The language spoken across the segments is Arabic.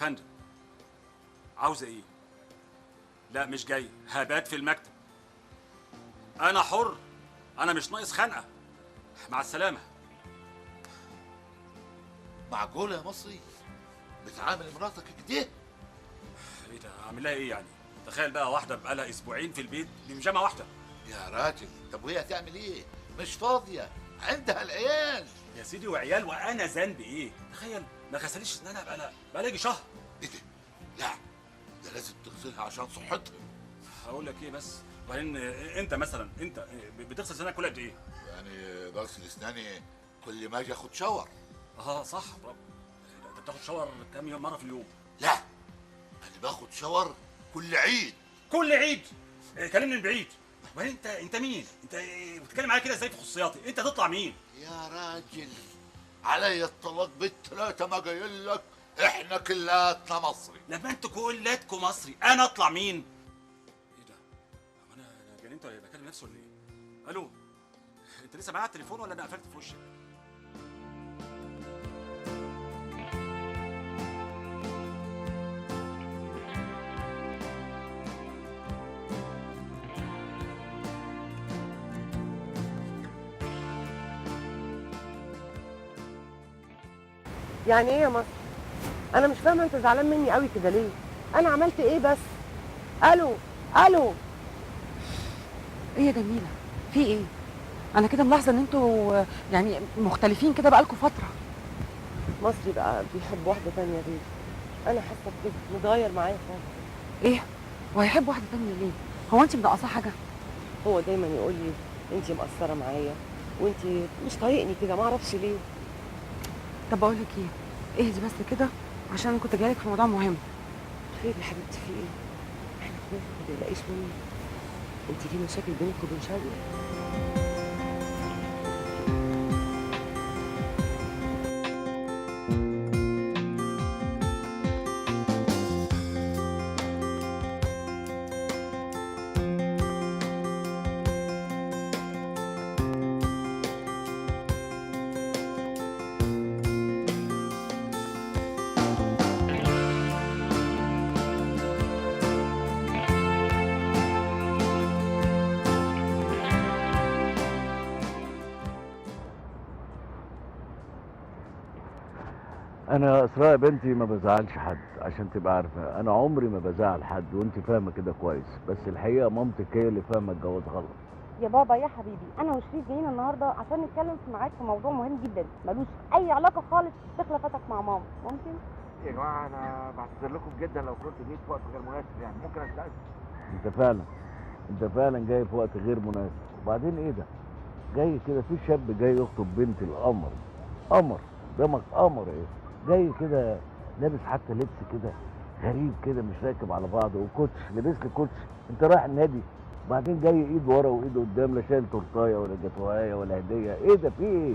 فندم. عاوزه ايه؟ لا مش جاي، هبات في المكتب. انا حر، انا مش ناقص خنقه. مع السلامه. معقولة يا مصري بتعامل مراتك كده؟ ايه ده؟ اعمل لها ايه يعني؟ تخيل بقى واحده بقالها اسبوعين في البيت بمجامه واحده. يا راجل طب وهي هتعمل ايه؟ مش فاضية، عندها العيال. يا سيدي وعيال، وانا ذنبي ايه؟ تخيل ما غسليش اسنانها بقى يجي شهر. ايه ده؟ لا ده لازم تغسلها عشان صحتها. هقول لك ايه بس؟ وبعدين انت مثلا انت بتغسل سنانك كل قد ايه؟ يعني بغسل اسناني كل ما اجي اخد شاور. صح، برافو. انت بتاخد شاور كام يوم مره في اليوم؟ لا انا باخد شاور كل عيد. كل عيد؟ كلمني من بعيد. وبعدين انت مين؟ انت بتتكلم معايا كده ازاي في خصوصياتي؟ انت تطلع مين؟ يا راجل علي الطلاق بالثلاثة، ما قايل لك احنا كلاتنا مصري. لما انتوا كلاتكم مصري انا اطلع مين؟ ايه ده؟ انا جننت ولا بكلم نفسي ولا ايه؟ الو، انت لسه معايا على التليفون ولا انا قفلت في وشك؟ يعني ايه يا مصر؟ انا مش فاهمه انت زعلان مني قوي كده ليه؟ انا عملت ايه بس؟ الو الو. ايه يا جميله؟ في ايه؟ انا كده ملاحظه ان انتوا يعني مختلفين كده بقالكوا فتره. مصري بقى بيحب واحده تانية غيري. انا حاسه بكده متغير معايا خالص. ايه؟ وهيحب واحده تانية ليه؟ هو انت منقصاه حاجه؟ هو دايما يقول لي انت مقصره معايا وانت مش طايقني كده، ما اعرفش ليه. طب بقول لك ايه؟ اهدي بس كده عشان انا كنت جايلك في موضوع مهم. خير يا حبيبتي، في ايه؟ احنا اخوات ما تقلقيش مني. انت في مشاكل بينك وبين شاديه؟ انا اسراء يا بنتي ما بزعلش حد، عشان تبقى عارفه انا عمري ما بزعل حد وانت فاهمه كده كويس، بس الحقيقه مامتك هي اللي فاهمه الجواز غلط. يا بابا يا حبيبي، انا وشريف جايين النهارده عشان نتكلم معاك في موضوع مهم جدا ملوش اي علاقه خالص بخلافاتك مع ماما. ممكن يا جماعه انا بعتذر لكم جدا لو كنت جيت في وقت غير مناسب، يعني ممكن استأذن. انت فعلا جاي في وقت غير مناسب. وبعدين ايه ده؟ جاي كده في شاب جاي يخطب بنت القمر. قمر قدامك قمر ايه؟ جاي كده لابس حتى لبس كده غريب كده مش راكب على بعضه، وكوتش لابس لي كوتش. انت رايح النادي وبعدين جاي ايد ورا وايد قدام، لا شايل تورتايه ولا جاتوهايه ولا هديه. ايه ده؟ في ايه؟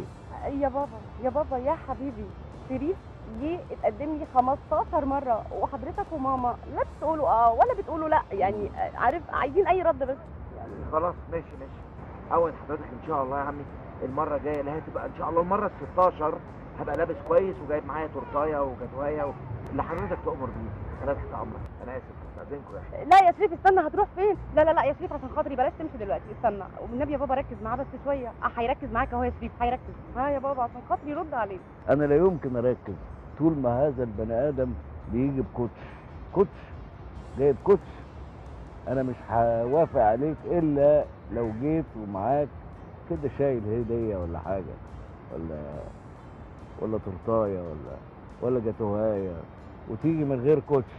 يا بابا يا حبيبي، شريف جه اتقدم لي 15 مره وحضرتك وماما لا بتقولوا ولا بتقولوا لا، يعني عارف عايزين اي رد بس. يعني خلاص ماشي. اول حضرتك ان شاء الله يا عمي المره الجايه اللي هتبقى ان شاء الله المره ال 16 هبقى لابس كويس وجايب معايا تورتايه وجاتوهايه اللي حضرتك تؤمر بيه. انا تحت امرك. انا اسف استاذنكم يا اخي. لا يا شريف استنى، هتروح فين؟ لا يا شريف عشان خاطري بلاش تمشي دلوقتي، استنى والنبي يا بابا ركز معاه بس شويه. هيركز معاك اهو يا شريف، هيركز. يا بابا عشان خاطري رد عليه. انا لا يمكن اركز طول ما هذا البني ادم بيجي بكوتش جايب كوتش. انا مش هوافق عليك الا لو جيت ومعاك كده شايل هديه ولا حاجه، ولا تورتايه ولا جاتوهايه، وتيجي من غير كوتش.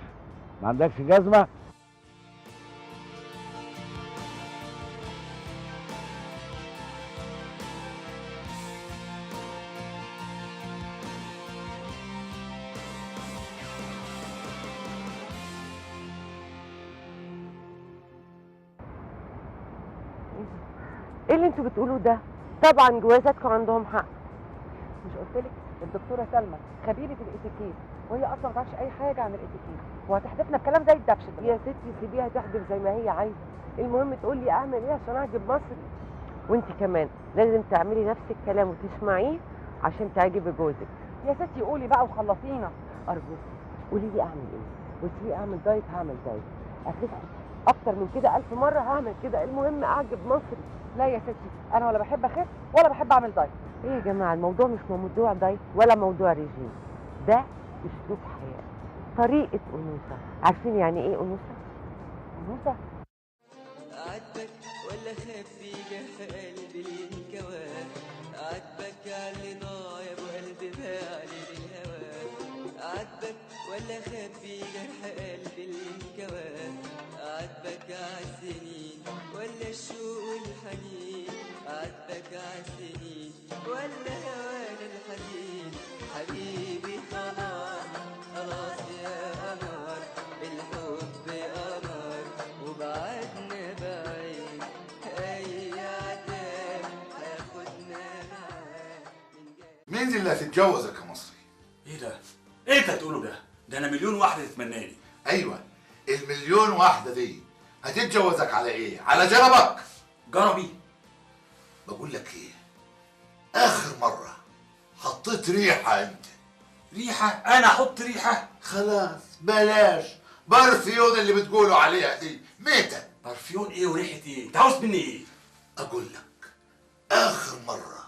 ما عندكش جزمه؟ ايه اللي انتوا بتقولوه ده؟ طبعا جوازاتكم عندهم حق. مش قلت لك الدكتوره سلمى خبيره الاتيكيت، وهي اصلا ما تعرفش اي حاجه عن الاتيكيت، وهتحدفنا بكلام زي الدبش ده. يا ستي سيبيها تحدف زي ما هي عايزه، المهم تقول لي اعمل ايه عشان اعجب مصري. وانت كمان لازم تعملي نفس الكلام وتسمعيه عشان تعجبي جوزك. يا ستي قولي بقى وخلصينا ارجوك قولي لي اعمل ايه؟ قلت لي اعمل دايت هعمل دايت، اخف اكتر من كده 1000 مره هعمل كده، المهم اعجب مصري. لا يا ستي، انا ولا بحب اخف ولا بحب اعمل دايت. ايه يا جماعه، الموضوع مش موضوع دايت ولا موضوع ريجيم، ده اسلوب حياه، طريقه انوثه. عارفين يعني ايه انوثه؟ انوثه؟ عاتبك ولا خبي جرح قلبي الانكوى، عاتبك عاللي ضاع يا ابو قلبي باع لي للهوى، عاتبك ولا خبي جرح قلبي الانكوى، عاتبك عالسنين ولا الشوق والحنين، عاتبك عالسنين ولا هوانا الحزين، حبيبي خلاص خلاص يا قمر، الحب قمر وبعدنا بعيد، اي عتاب هاخدنا معاه من جاي. مين دي اللي هتتجوزك يا مصري؟ ايه ده؟ ايه انت هتقوله ده؟ ده انا مليون واحده تتمناني. ايوه، المليون واحده دي هتتجوزك على ايه؟ على جربك؟ جربي؟ بقول لك ايه، اخر مره حطيت ريحه انت. ريحه؟ انا احط ريحه؟ خلاص بلاش برفيون اللي بتقولوا عليها دي، ميته. برفيون ايه وريحه ايه؟ انت عاوز مني ايه؟ اقول لك اخر مره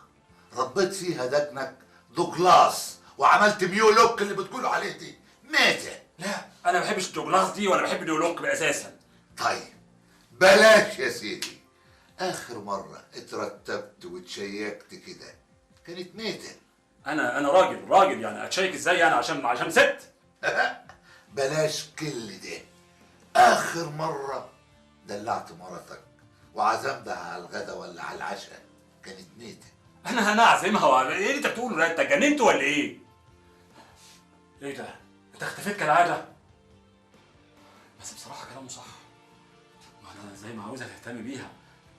ربيت فيها دقنك دوجلاس وعملت ميو لوك اللي بتقولوا عليه دي، ميته. لا انا ما بحبش الدوجلاس دي ولا بحب نيولوك اساسا. طيب بلاش يا سيدي، اخر مره اترتبت وتشيكت كده كانت ميته. انا راجل يعني اتشيك ازاي انا عشان ست؟ بلاش كل ده. اخر مره دلعت مرتك وعزمتها على الغدا ولا على العشاء كانت ميته. انا اعزمها ايه اللي انت بتقوله ده؟ انت جننت ولا ايه؟ ايه ده؟ انت اختفيت كالعاده. بس بصراحه كلامه صح، ما انا زي ما عاوزها تهتم بيها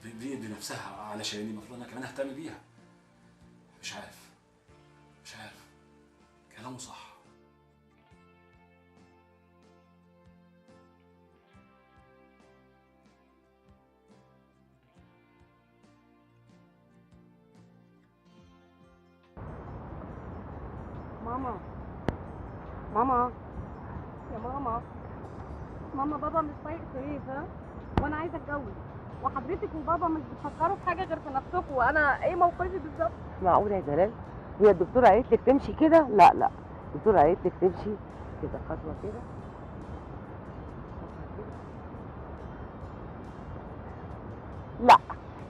دي بنفسها علشان المفروض انا كمان اهتم بيها. مش عارف كلامه صح. ماما ماما يا ماما، ماما بابا مش طايق شريف، ها؟ وانا عايزه اتجوز، وحضرتك وبابا مش بتفكروا في حاجه غير في نفسكم، وانا ايه موقفي بالظبط؟ معقوله يا دلال؟ هي الدكتوره قالت لك تمشي كده؟ لا الدكتوره قالت لك تمشي كده، خطوه كده. لا،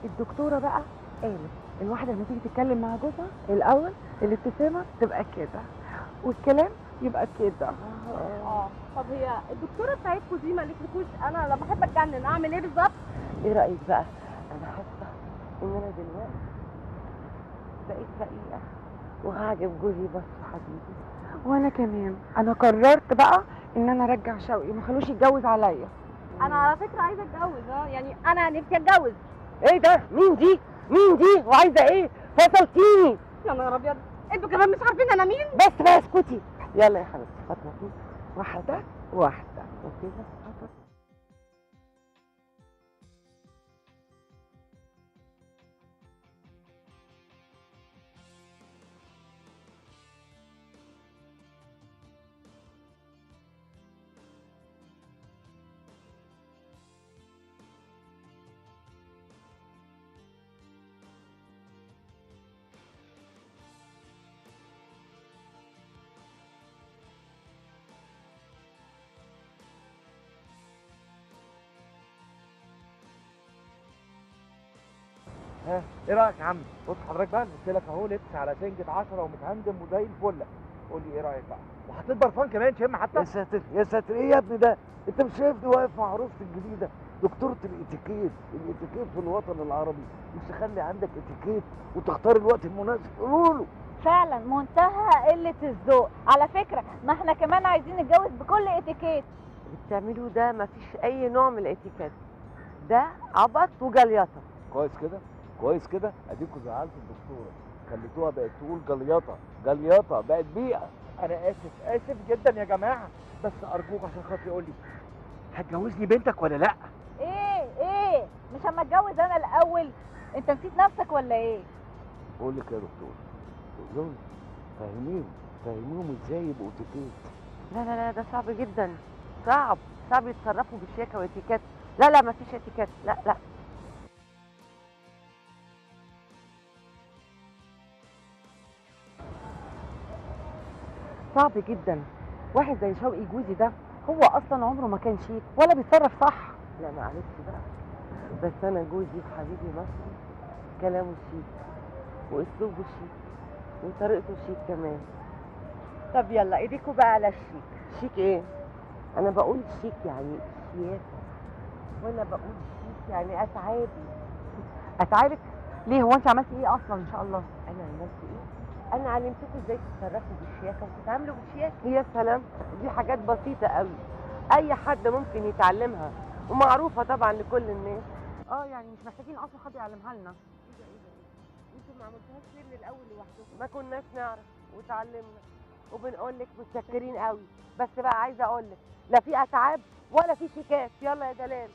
الدكتوره بقى قالت الواحده لما تيجي تتكلم مع جوزها الاول الابتسامه تبقى كده والكلام يبقى كده. طب هي الدكتوره بتاعتكم دي ما قالتلكوش انا لما بحب اتجنن اعمل ايه بالظبط؟ ايه رايك بقى؟ انا حاسه ان انا دلوقتي بقيت رقيقه وهعجب جوزي بس حبيبي. وانا كمان انا قررت بقى ان انا ارجع شوقي، ما خلوش يتجوز عليا. انا على فكره عايزه اتجوز، يعني انا نفسي اتجوز. ايه ده؟ مين دي وعايزه ايه؟ فصلتيني. يا نهار ابيض، انتوا كمان مش عارفين انا مين؟ بس بقى اسكتي. يلا يا حبيبتي، فاطمه واحده وكده. ها ايه رايك يا عم؟ بص حضرتك بقى، قلت لك اهو لبس على سنجة 10 ومتهندم وزي الفل. قول لي ايه رايك بقى؟ وحطيت برفان كمان شم حتى. يا ساتر يا ساتر، ايه يا ابني ده؟ انت مش شايفني واقف مع عروستي الجديده دكتوره الاتيكيت في الوطن العربي؟ مش تخلي عندك اتيكيت وتختار الوقت المناسب؟ قولوا له. فعلا منتهى قلة الذوق. على فكرة ما احنا كمان عايزين نتجوز بكل اتيكيت. اللي بتعملوه ده مفيش اي نوع من الاتيكيت، ده عبط وجليطه. كويس كده اديكوا زعلتوا الدكتوره، خليتوها بقت تقول جليطه بقت بيئه. انا اسف جدا يا جماعه، بس ارجوك عشان خاطري قول لي هتجوزني بنتك ولا لا؟ ايه مش اما اتجوز انا الاول؟ انت نسيت نفسك ولا ايه؟ بقول لك يا دكتور، فهميهم ازاي يبقوا اتيكيت. لا لا لا، ده صعب جدا. صعب يتصرفوا بالشياكه واتيكيت. لا لا، ما فيش اتيكيت، لا لا. صعب جدا. واحد زي شوقي جوزي ده هو اصلا عمره ما كان شيك ولا بيتصرف صح. لا معلش بقى، بس انا جوزي حبيبي مصري، كلامه شيك واسلوبه شيك وطريقته شيك كمان. طب يلا ايديكوا بقى على الشيك. شيك ايه؟ انا بقول شيك يعني شياكه، ولا بقول شيك يعني اتعابي. اتعابك ليه؟ هو انت عملتي ايه اصلا ان شاء الله؟ انا عملت ايه؟ انا علمتكم ازاي تتصرفوا بالشياكه وتتعاملوا بالشياكه. يا سلام، دي حاجات بسيطه قوي، اي حد ممكن يتعلمها ومعروفه طبعا لكل الناس. يعني مش محتاجين اصلا حد يعلمها لنا. ايه ده انتوا ما عملتوهاش ليه من الاول لوحدكم؟ ما كناش نعرف وتعلمنا، وبنقول لك متشكرين قوي. بس بقى عايزه اقول لك، لا في اتعاب ولا في شيكات. يلا يا دلال.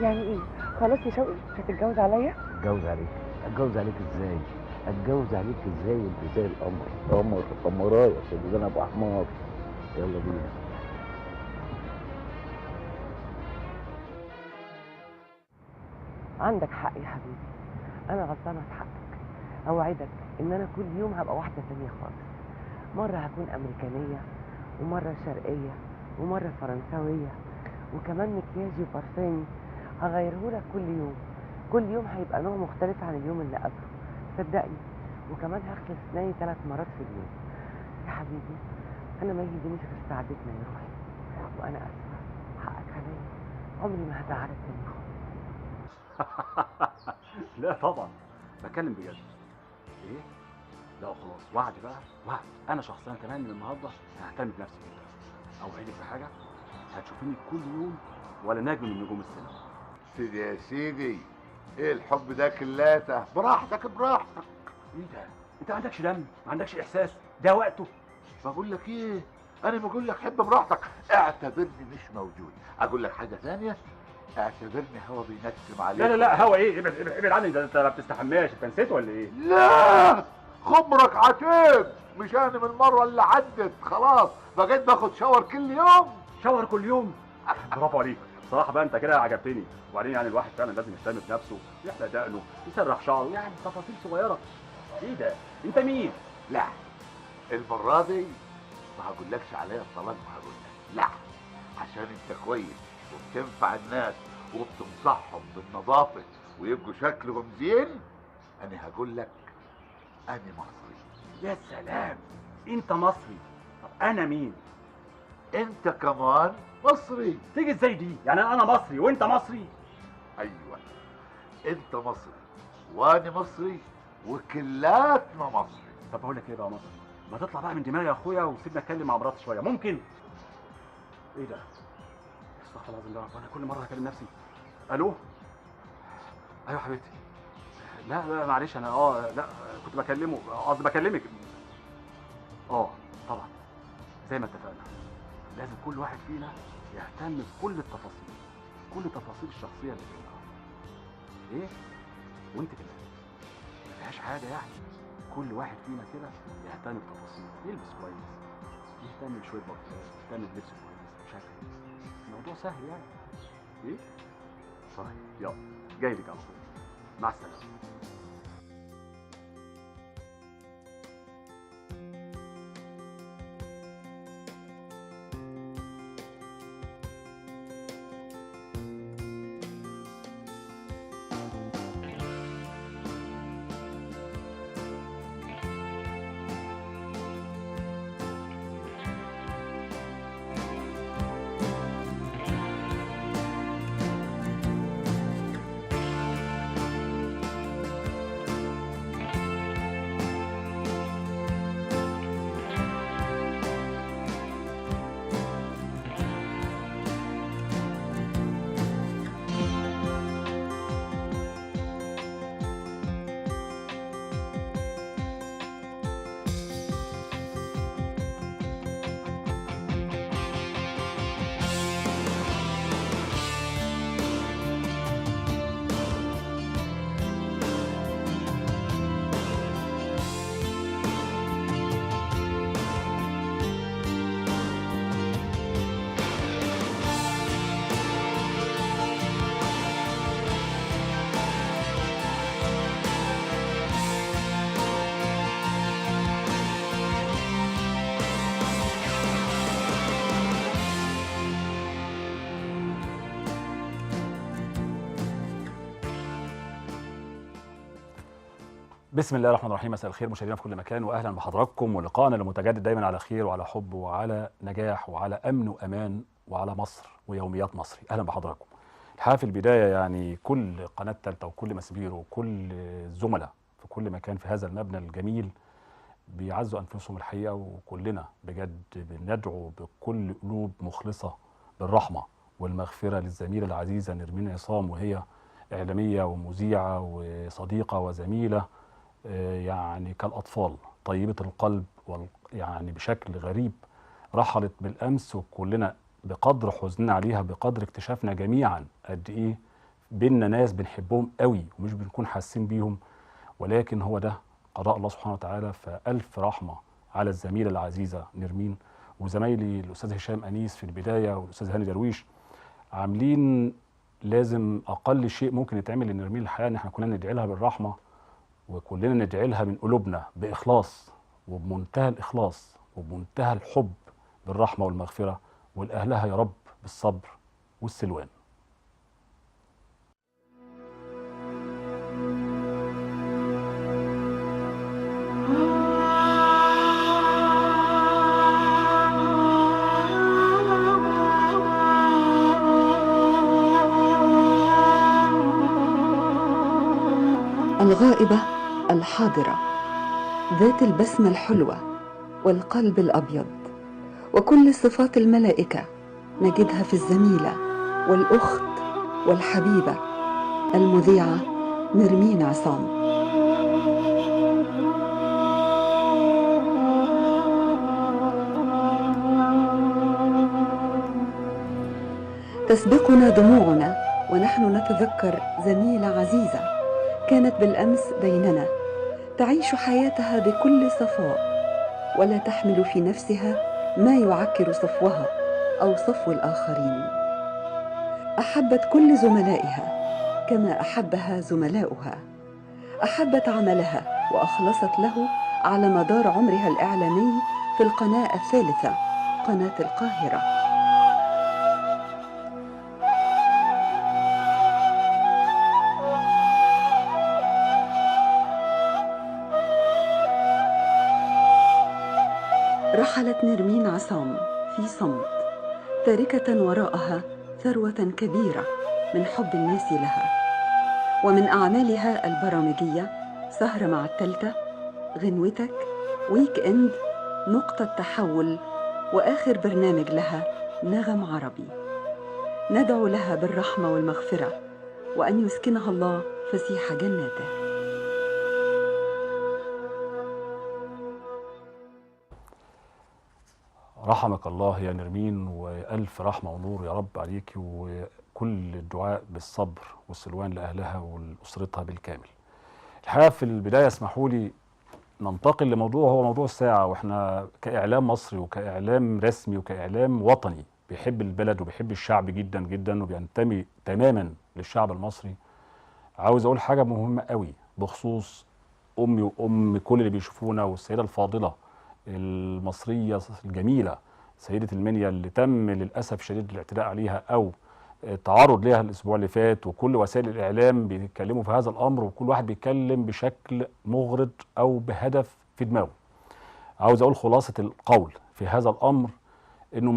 يعني ايه؟ خلاص يا شوقي هتتجوز عليا؟ اتجوز عليك؟ اتجوز عليك ازاي؟ اتجوز عليك ازاي وانت زي القمر؟ قمرايه كده، انا ابو حمار. يلا بينا. عندك حق يا حبيبي، انا غلطانه في حقك. اوعدك ان انا كل يوم هبقى واحده تانية خالص. مره هكون امريكانيه، ومره شرقيه، ومره فرنساويه، وكمان مكياجي وبرفاني هغيرهولك كل يوم. كل يوم هيبقى نوع مختلف عن اليوم اللي قبله، صدقني. وكمان هغسل اسناني 3 مرات في اليوم. يا حبيبي انا ما يهمنيش غير سعادتنا يا روحي، وانا اسفه، حقك عليا، عمري ما هزعلك تاني خالص. لا طبعا، بتكلم بجد. ايه؟ لا خلاص، وعد بقى، وعد. انا شخصيا كمان من النهارده ههتم بنفسي جدا. اوعدك بحاجه، هتشوفيني كل يوم ولا نجم من نجوم السينما. سيدي يا سيدي، ايه الحب ده كلاته؟ براحتك براحتك. ايه ده؟ انت ما عندكش دم، ما عندكش احساس، ده وقته. بقول لك ايه، انا بقول لك حب براحتك، اعتبرني مش موجود. اقول لك حاجه ثانيه، اعتبرني هوا بينسم عليك. لا لا لا، هوا ايه؟ ابعد ابعد ابعد عني، ده انت ما بتستحماش، انت نسيت ولا ايه؟ لا، خبرك عتيب. مش انا من المره اللي عدت خلاص بقيت باخد شاور كل يوم. شاور كل يوم؟ برافو عليك صراحه بقى، انت كده عجبتني. وبعدين يعني الواحد فعلا لازم يهتم بنفسه، يحلق دقنه، يسرح شعره، يعني تفاصيل صغيره. ايه ده؟ انت مين؟ لا، المره دي ما هقولكش عليها الطلاق، ما هقول لك لا، عشان انت كويس وبتنفع الناس وبتنصحهم بالنظافه ويبقوا شكلهم زين. انا هقول لك انا مصري. يا سلام، انت مصري؟ طب انا مين؟ انت كمان مصري. تيجي ازاي دي؟ يعني انا مصري وانت مصري؟ ايوه، انت مصري وانا مصري وكلاتنا مصري. طب بقول لك ايه بقى يا مصري، ما تطلع بقى من دماغي يا اخويا وسيبنا اتكلم مع مراتي شويه، ممكن؟ ايه ده؟ استغفر الله العظيم، ده انا كل مره هكلم نفسي. الو؟ ايوه حبيبتي. لا لا معلش، انا لا كنت بكلمه، قصدي بكلمك. طبعا زي ما اتفقنا، لازم كل واحد فينا يهتم بكل التفاصيل، كل التفاصيل الشخصيه اللي فينا. ايه؟ وانت كمان ما فيهاش حاجه يعني. كل واحد فينا كده يهتم بتفاصيل، يلبس كويس، يهتم بشويه بطاطس، يهتم بلبس كويس، مش عارف ايه. الموضوع سهل يعني. ايه؟ طيب يلا، جاي لك على طول. مع السلامه. بسم الله الرحمن الرحيم. مساء الخير مشاهدينا في كل مكان، واهلا بحضراتكم ولقائنا المتجدد دايما على خير وعلى حب وعلى نجاح وعلى امن وامان وعلى مصر ويوميات مصري. اهلا بحضراتكم. الحقيقه في البدايه يعني كل قناه ثالثه وكل مسبير وكل الزملاء في كل مكان في هذا المبنى الجميل بيعزوا انفسهم الحقيقه، وكلنا بجد بندعو بكل قلوب مخلصه بالرحمه والمغفره للزميله العزيزه نرمين عصام، وهي اعلاميه ومذيعه وصديقه وزميله يعني كالأطفال طيبة القلب يعني بشكل غريب. رحلت بالأمس وكلنا بقدر حزننا عليها بقدر اكتشافنا جميعا قد إيه بيننا ناس بنحبهم قوي ومش بنكون حاسين بيهم، ولكن هو ده قضاء الله سبحانه وتعالى. فألف رحمة على الزميلة العزيزة نرمين، وزمايلي الأستاذ هشام أنيس في البداية والأستاذ هاني درويش عاملين لازم أقل شيء ممكن يتعمل لنرمين الحقيقة إن احنا كلنا ندعي لها بالرحمة، وكلنا ندعي لها من قلوبنا بإخلاص وبمنتهى الإخلاص وبمنتهى الحب بالرحمة والمغفرة، ولأهلها يا رب بالصبر والسلوان. الغائبة الحاضرة ذات البسمة الحلوة والقلب الأبيض وكل صفات الملائكة نجدها في الزميلة والأخت والحبيبة المذيعة نرمين عصام. تسبقنا دموعنا ونحن نتذكر زميلة عزيزة كانت بالأمس بيننا، تعيش حياتها بكل صفاء ولا تحمل في نفسها ما يعكر صفوها أو صفو الآخرين. أحبت كل زملائها كما أحبها زملاؤها، أحبت عملها وأخلصت له على مدار عمرها الإعلامي في القناة الثالثة قناة القاهرة. رحلت نرمين عصام في صمت تاركة وراءها ثروة كبيرة من حب الناس لها، ومن أعمالها البرامجية سهرة مع التالتة، غنوتك، ويك إند، نقطة تحول، وآخر برنامج لها نغم عربي. ندعو لها بالرحمة والمغفرة وأن يسكنها الله فسيح جناته. رحمك الله يا نرمين، وألف رحمة ونور يا رب عليك، وكل الدعاء بالصبر والسلوان لأهلها ولأسرتها بالكامل. الحقيقة في البداية اسمحوا لي ننتقل لموضوع هو موضوع الساعة، واحنا كإعلام مصري وكإعلام رسمي وكإعلام وطني بيحب البلد وبيحب الشعب جدا جدا وبينتمي تماما للشعب المصري. عاوز أقول حاجة مهمة قوي بخصوص أمي وأم كل اللي بيشوفونا، والسيدة الفاضلة المصرية الجميلة سيدة المنيا اللي تم للأسف شديد الاعتداء عليها أو التعرض ليها الأسبوع اللي فات، وكل وسائل الإعلام بيتكلموا في هذا الأمر وكل واحد بيتكلم بشكل مغرض أو بهدف في دماغه. عاوز أقول خلاصة القول في هذا الأمر إنه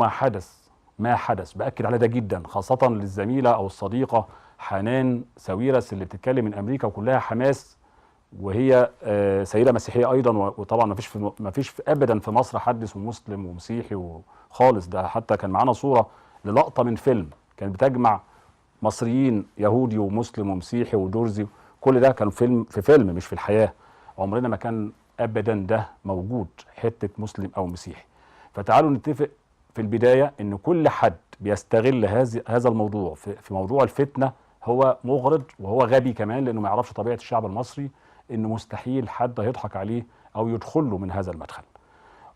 ما حدث بأكد على ده جدا، خاصة للزميلة أو الصديقة حنان ساويرس اللي بتتكلم من أمريكا وكلها حماس، وهي سيدة مسيحية أيضا، وطبعا ما فيش أبدا في مصر حد اسمه مسلم ومسيحي وخالص. ده حتى كان معانا صورة للقطة من فيلم كانت بتجمع مصريين يهودي ومسلم ومسيحي ودرزي، كل ده كان في فيلم مش في الحياة. عمرنا ما كان أبدا ده موجود حتة مسلم أو مسيحي. فتعالوا نتفق في البداية إن كل حد بيستغل هذا الموضوع في موضوع الفتنة هو مغرض وهو غبي كمان، لأنه ما يعرفش طبيعة الشعب المصري، إنه مستحيل حد هيضحك عليه أو يدخل له من هذا المدخل.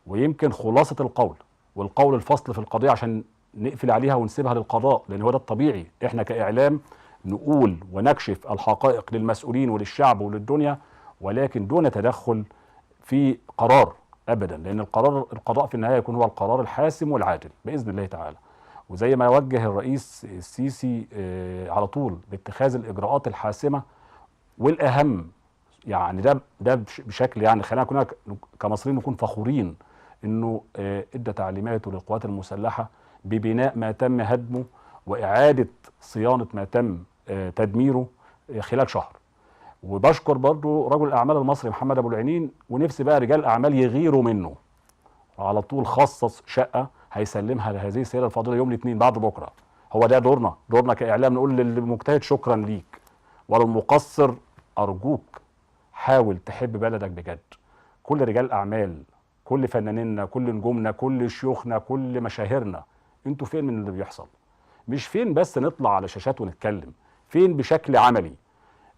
ويمكن خلاصة القول والقول الفصل في القضية عشان نقفل عليها ونسيبها للقضاء، لأن هو ده الطبيعي. إحنا كإعلام نقول ونكشف الحقائق للمسؤولين وللشعب وللدنيا، ولكن دون تدخل في قرار أبدا، لأن القضاء في النهاية يكون هو القرار الحاسم والعادل بإذن الله تعالى. وزي ما وجه الرئيس السيسي على طول باتخاذ الإجراءات الحاسمة والأهم يعني ده بشكل يعني خلينا كلنا كمصريين نكون فخورين انه ادى تعليماته للقوات المسلحه ببناء ما تم هدمه واعاده صيانه ما تم تدميره خلال شهر. وبشكر برضو رجل الاعمال المصري محمد ابو العينين، ونفسي بقى رجال اعمال يغيروا منه. على طول خصص شقه هيسلمها لهذه السيده الفاضله يوم الاثنين بعد بكره. هو ده دورنا كاعلام، نقول للمجتهد شكرا ليك، وللمقصر ارجوك حاول تحب بلدك بجد. كل رجال الاعمال، كل فنانينا، كل نجومنا، كل شيوخنا، كل مشاهيرنا، انتوا فين من اللي بيحصل؟ مش فين بس نطلع على شاشات ونتكلم، فين بشكل عملي؟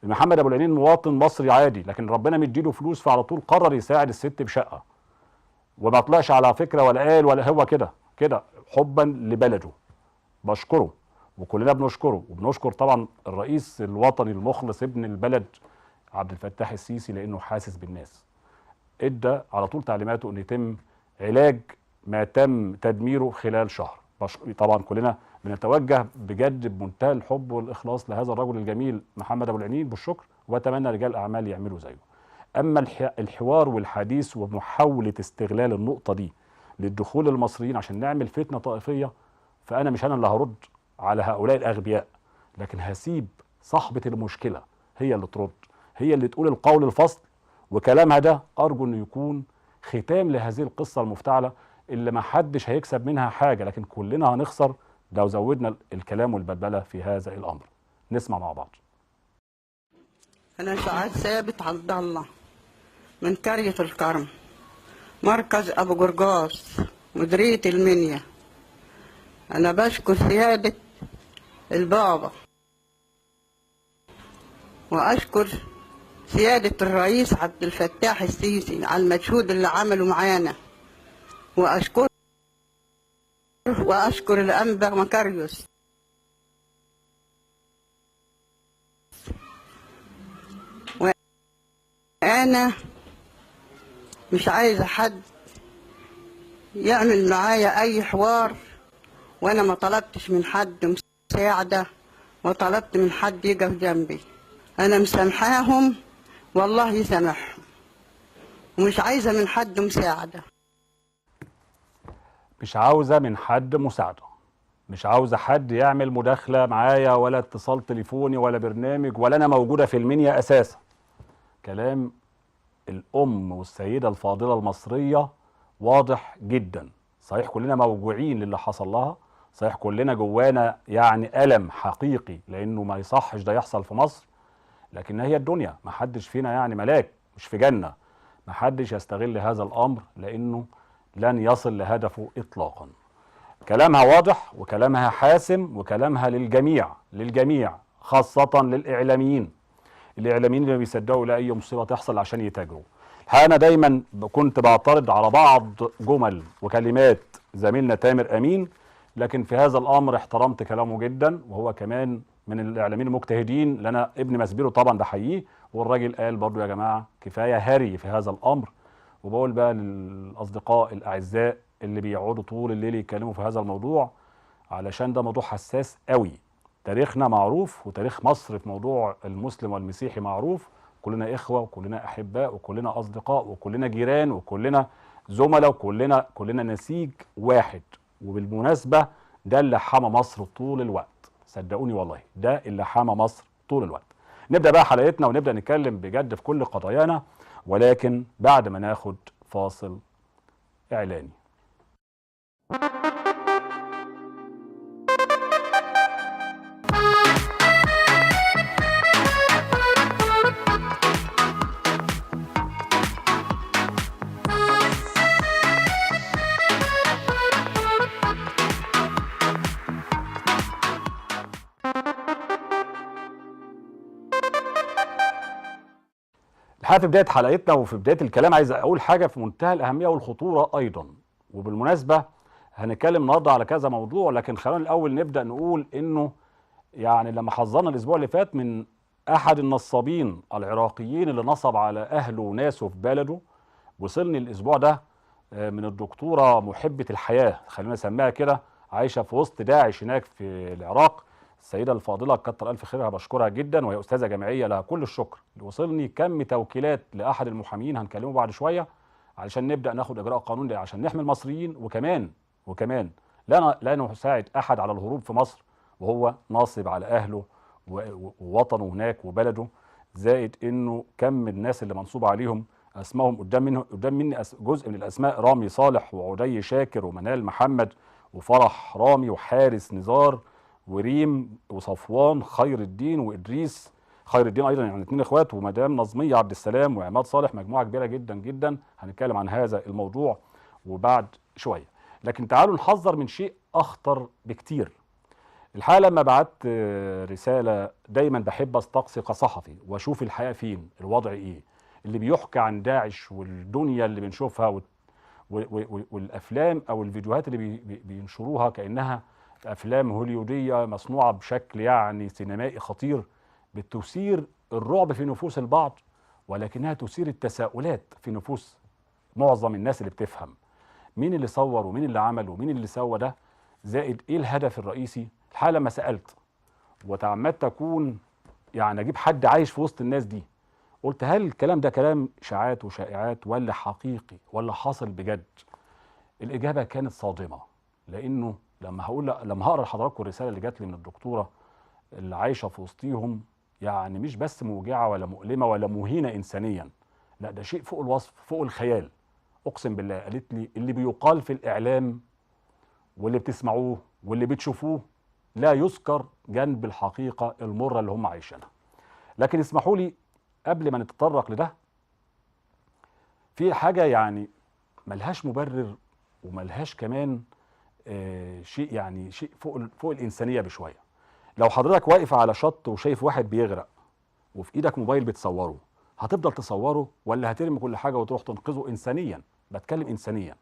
محمد ابو العينين مواطن مصري عادي، لكن ربنا مديله فلوس فعلى طول قرر يساعد الست بشقه، وما طلعش على فكره ولا قال ولا هو كده حبا لبلده. بشكره وكلنا بنشكره، وبنشكر طبعا الرئيس الوطني المخلص ابن البلد عبد الفتاح السيسي لانه حاسس بالناس. ادى على طول تعليماته ان يتم علاج ما تم تدميره خلال شهر. طبعا كلنا بنتوجه بجد بمنتهى الحب والاخلاص لهذا الرجل الجميل محمد ابو العينين بالشكر، واتمنى رجال اعمال يعملوا زيه. اما الحوار والحديث ومحاوله استغلال النقطه دي للدخول المصريين عشان نعمل فتنه طائفيه، فانا مش انا اللي هرد على هؤلاء الاغبياء، لكن هسيب صاحبه المشكله هي اللي ترد، هي اللي تقول القول الفصل، وكلامها ده ارجو انه يكون ختام لهذه القصه المفتعله اللي ما حدش هيكسب منها حاجه، لكن كلنا هنخسر لو زودنا الكلام والبلبله في هذا الامر. نسمع مع بعض. أنا سعاد ثابت عبد الله من قرية الكرم، مركز أبو قرقاص، مديرية المنيا. أنا بشكر سيادة البابا وأشكر سيادة الرئيس عبد الفتاح السيسي على المجهود اللي عمله معانا، وأشكر الأنبا مكاريوس. وأنا مش عايزة حد يعمل معايا أي حوار، وأنا ما طلبتش من حد مساعدة وطلبت من حد يقف جنبي. أنا مسامحاهم والله يسامحهم، ومش عايزة من حد مساعدة. مش عاوزة من حد مساعدة، مش عاوزة حد يعمل مداخلة معايا ولا اتصال تليفوني ولا برنامج، ولا أنا موجودة في المنيا أساسا. كلام الأم والسيدة الفاضلة المصرية واضح جدا. صحيح كلنا موجوعين للي حصل لها، صحيح كلنا جوانا يعني ألم حقيقي لأنه ما يصحش ده يحصل في مصر، لكن هي الدنيا، ما حدش فينا يعني ملاك مش في جنة. ما حدش يستغل هذا الأمر لأنه لن يصل لهدفه إطلاقا. كلامها واضح وكلامها حاسم وكلامها للجميع خاصة للإعلاميين اللي بيصدقوا لأي مصيبة تحصل عشان يتاجروا. أنا دايما كنت بعترض على بعض جمل وكلمات زميلنا تامر أمين، لكن في هذا الأمر احترمت كلامه جدا، وهو كمان من الإعلاميين المجتهدين اللي أنا ابن مسبيره طبعا بحييه. والراجل قال برضو يا جماعة كفاية هري في هذا الأمر. وبقول بقى للأصدقاء الأعزاء اللي بيقعدوا طول الليل يتكلموا في هذا الموضوع، علشان ده موضوع حساس قوي. تاريخنا معروف وتاريخ مصر في موضوع المسلم والمسيحي معروف، كلنا إخوة وكلنا أحباء وكلنا أصدقاء وكلنا جيران وكلنا زملاء وكلنا نسيج واحد. وبالمناسبة ده اللي حمى مصر طول الوقت، صدقوني والله ده اللي حمى مصر طول الوقت. نبدأ بقى حلقتنا ونبدأ نتكلم بجد في كل قضايانا، ولكن بعد ما ناخد فاصل إعلاني. الحقيقة في بداية حلقتنا وفي بداية الكلام عايز أقول حاجة في منتهى الأهمية والخطورة أيضا. وبالمناسبة هنتكلم النهارده على كذا موضوع، لكن خلينا الأول نبدأ نقول إنه يعني لما حذرنا الأسبوع اللي فات من أحد النصابين العراقيين اللي نصب على أهله وناسه في بلده، وصلني الأسبوع ده من الدكتورة محبة الحياة، خلينا نسميها كده، عايشة في وسط داعش هناك في العراق، السيده الفاضله كتر الف خيرها، بشكرها جدا، وهي استاذه جامعيه لها كل الشكر. وصلني كم توكيلات لاحد المحامين هنكلمه بعد شويه علشان نبدا ناخد اجراء قانوني عشان نحمي المصريين، وكمان لا نساعد احد على الهروب في مصر وهو ناصب على اهله ووطنه هناك وبلده. زائد انه كم الناس اللي منصوب عليهم اسمائهم قدام مني جزء من الاسماء: رامي صالح وعدي شاكر ومنال محمد وفرح رامي وحارس نزار وريم وصفوان خير الدين وادريس خير الدين ايضا، يعني 2 اخوات، ومدام نظميه عبد السلام وعماد صالح، مجموعه كبيره جدا جدا. هنتكلم عن هذا الموضوع وبعد شويه. لكن تعالوا نحذر من شيء اخطر بكتير. الحقيقه لما بعت رساله دايما بحب استقصي كصحفي واشوف الحقيقه فين، الوضع ايه، اللي بيحكى عن داعش والدنيا اللي بنشوفها والافلام او الفيديوهات اللي بينشروها كانها افلام هوليوديه مصنوعه بشكل يعني سينمائي خطير، بتثير الرعب في نفوس البعض، ولكنها تثير التساؤلات في نفوس معظم الناس اللي بتفهم مين اللي صور ومين اللي عمل ومين اللي سوى ده، زائد ايه الهدف الرئيسي. الحقيقه لما سالت وتعمدت اكون يعني اجيب حد عايش في وسط الناس دي، قلت هل الكلام ده كلام اشاعات وشائعات ولا حقيقي ولا حاصل بجد؟ الاجابه كانت صادمه، لانه لما هقرا لحضراتكم الرساله اللي جات لي من الدكتوره اللي عايشه في وسطيهم، يعني مش بس موجعه ولا مؤلمه ولا مهينه انسانيا، لا ده شيء فوق الوصف، فوق الخيال. اقسم بالله قالت لي اللي بيقال في الاعلام واللي بتسمعوه واللي بتشوفوه لا يذكر جنب الحقيقه المره اللي هم عايشينها. لكن اسمحوا لي قبل ما نتطرق لده، في حاجه يعني ملهاش مبرر وملهاش كمان شيء يعني شيء فوق الانسانيه بشويه. لو حضرتك واقف على شط وشايف واحد بيغرق وفي ايدك موبايل بتصوره، هتفضل تصوره ولا هترمي كل حاجه وتروح تنقذه؟ انسانيا بتكلم انسانيا.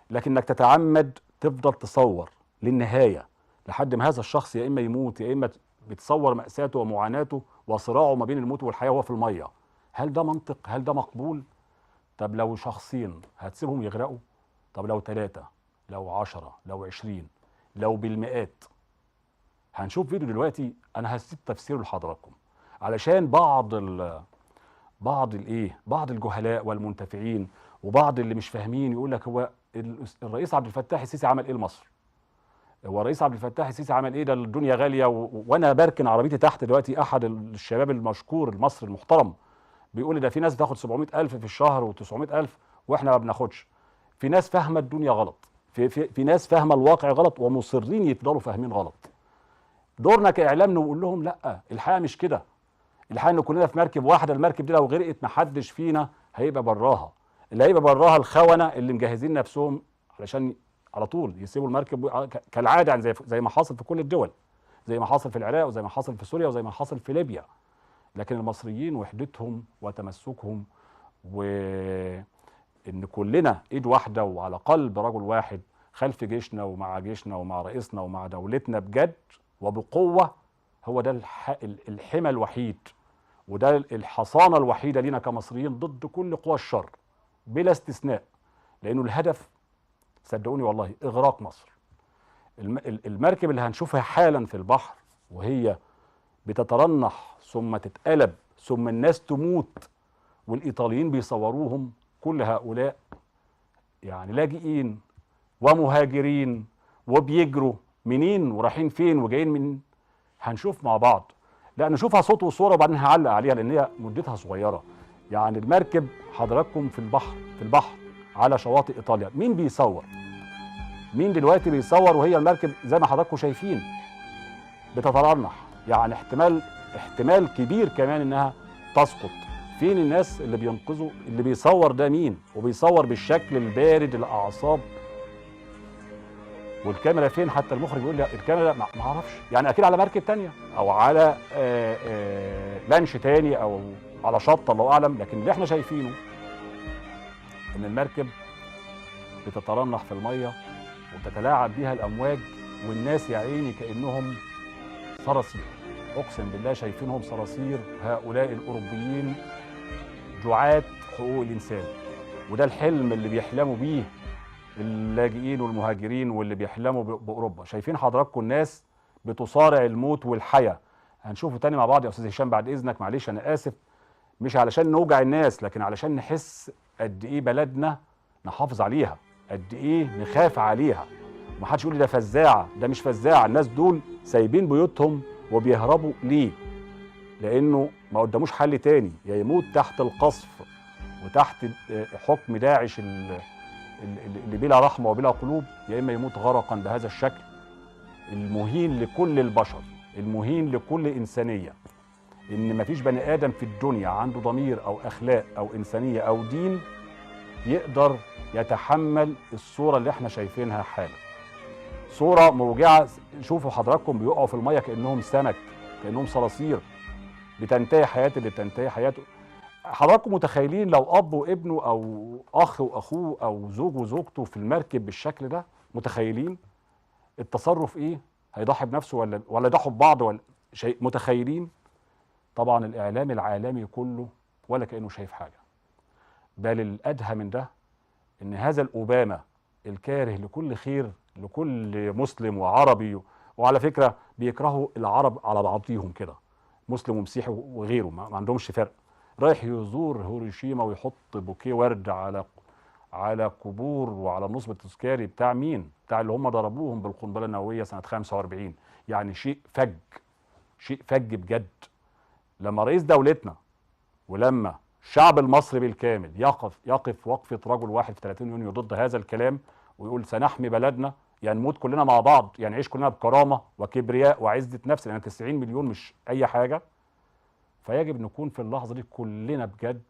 لكن انك تتعمد تفضل تصور للنهايه لحد ما هذا الشخص يا اما يموت يا اما بتصور مأساته ومعاناته وصراعه ما بين الموت والحياه وهو في الميه، هل ده منطق؟ هل ده مقبول؟ طب لو شخصين هتسيبهم يغرقوا؟ طب لو 3، لو 10، لو 20، لو بالمئات؟ هنشوف فيديو دلوقتي انا هسيب تفسيره لحضراتكم علشان بعض الجهلاء والمنتفعين وبعض اللي مش فاهمين يقول لك هو الرئيس عبد الفتاح السيسي عمل ايه لمصر؟ هو الرئيس عبد الفتاح السيسي عمل ايه؟ ده الدنيا غاليه وانا بركن عربيتي تحت دلوقتي احد الشباب المشكور المصري المحترم بيقول لي ده في ناس بتاخد 700,000 في الشهر و900,000 واحنا ما بناخدش. في ناس فاهمه الدنيا غلط، في ناس فاهمه الواقع غلط ومصرين يفضلوا فاهمين غلط. دورنا كاعلام نقول لهم لا، الحقيقه مش كده. الحقيقه ان كلنا في مركب واحده، المركب دي لو غرقت محدش فينا هيبقى براها، اللي هيبقى براها الخونه اللي مجهزين نفسهم علشان على طول يسيبوا المركب كالعاده، يعني زي ما حاصل في كل الدول، زي ما حاصل في العراق وزي ما حصل في سوريا وزي ما حصل في ليبيا. لكن المصريين وحدتهم وتمسكهم وان كلنا ايد واحده وعلى قلب رجل واحد خلف جيشنا ومع رئيسنا ومع دولتنا بجد وبقوه، هو ده الحمى الوحيد وده الحصانه الوحيده لينا كمصريين ضد كل قوى الشر بلا استثناء. لانه الهدف صدقوني والله اغراق مصر. المركب اللي هنشوفها حالا في البحر وهي بتترنح ثم تتقلب ثم الناس تموت والايطاليين بيصوروهم، كل هؤلاء يعني لاجئين ومهاجرين وبيجروا منين ورايحين فين وجايين من، هنشوف مع بعض. لا نشوفها صوت وصوره وبعدين هعلق عليها لان هي مدتها صغيره. يعني المركب حضراتكم في البحر على شواطئ ايطاليا، مين بيصور؟ مين دلوقتي بيصور وهي المركب زي ما حضراتكم شايفين بتترنح؟ يعني احتمال كبير كمان انها تسقط. فين الناس اللي بينقذوا؟ اللي بيصور ده مين؟ وبيصور بالشكل البارد الاعصاب. والكاميرا فين؟ حتى المخرج بيقول لي الكاميرا ما اعرفش، يعني اكيد على مركب تانية او على لانش تاني او على شط الله اعلم. لكن اللي احنا شايفينه ان المركب بتترنح في الميه وتتلاعب بيها الامواج والناس يا عيني كانهم صراصير. اقسم بالله شايفينهم صراصير هؤلاء الاوروبيين دعاة حقوق الانسان. وده الحلم اللي بيحلموا بيه اللاجئين والمهاجرين واللي بيحلموا باوروبا. شايفين حضراتكم الناس بتصارع الموت والحياه. هنشوفه تاني مع بعض يا استاذ هشام بعد اذنك، معلش انا اسف، مش علشان نوجع الناس لكن علشان نحس قد ايه بلدنا نحافظ عليها، قد ايه نخاف عليها. ومحدش يقول لي ده فزاعه، ده مش فزاعه، الناس دول سايبين بيوتهم وبيهربوا ليه؟ لانه ما قداموش حل تاني، يا يموت تحت القصف وتحت حكم داعش اللي بلا رحمه وبلا قلوب، يا اما يموت غرقا بهذا الشكل المهين لكل البشر، المهين لكل انسانيه. ان مفيش بني ادم في الدنيا عنده ضمير او اخلاق او انسانيه او دين يقدر يتحمل الصوره اللي احنا شايفينها حالا. صوره موجعه، شوفوا حضراتكم بيقعوا في الميه كانهم سمك، كانهم صراصير، بتنتهي حياه اللي بتنتهي حياته. حضراتكم متخيلين لو اب وابنه او اخ واخوه او زوج وزوجته في المركب بالشكل ده؟ متخيلين التصرف ايه؟ هيضحي بنفسه ولا يضحوا ببعض ولا شيء؟ متخيلين؟ طبعا الاعلام العالمي كله ولا كانه شايف حاجه. بل الادهى من ده ان هذا الاوباما الكاره لكل خير لكل مسلم وعربي، وعلى فكره بيكرهوا العرب على بعضيهم كده، مسلم ومسيحي وغيره، ما عندهمش فرق، رايح يزور هيروشيما ويحط بوكيه ورد على قبور وعلى النصب التذكاري بتاع مين؟ بتاع اللي هم ضربوهم بالقنبله النوويه سنه 45. يعني شيء فج، شيء فج بجد. لما رئيس دولتنا ولما الشعب المصري بالكامل يقف وقفه رجل واحد في 30 يونيو ضد هذا الكلام ويقول سنحمي بلدنا، يعني نموت كلنا مع بعض، يعني نعيش كلنا بكرامه وكبرياء وعزه نفس، لان 90 مليون مش اي حاجه. فيجب نكون في اللحظه دي كلنا بجد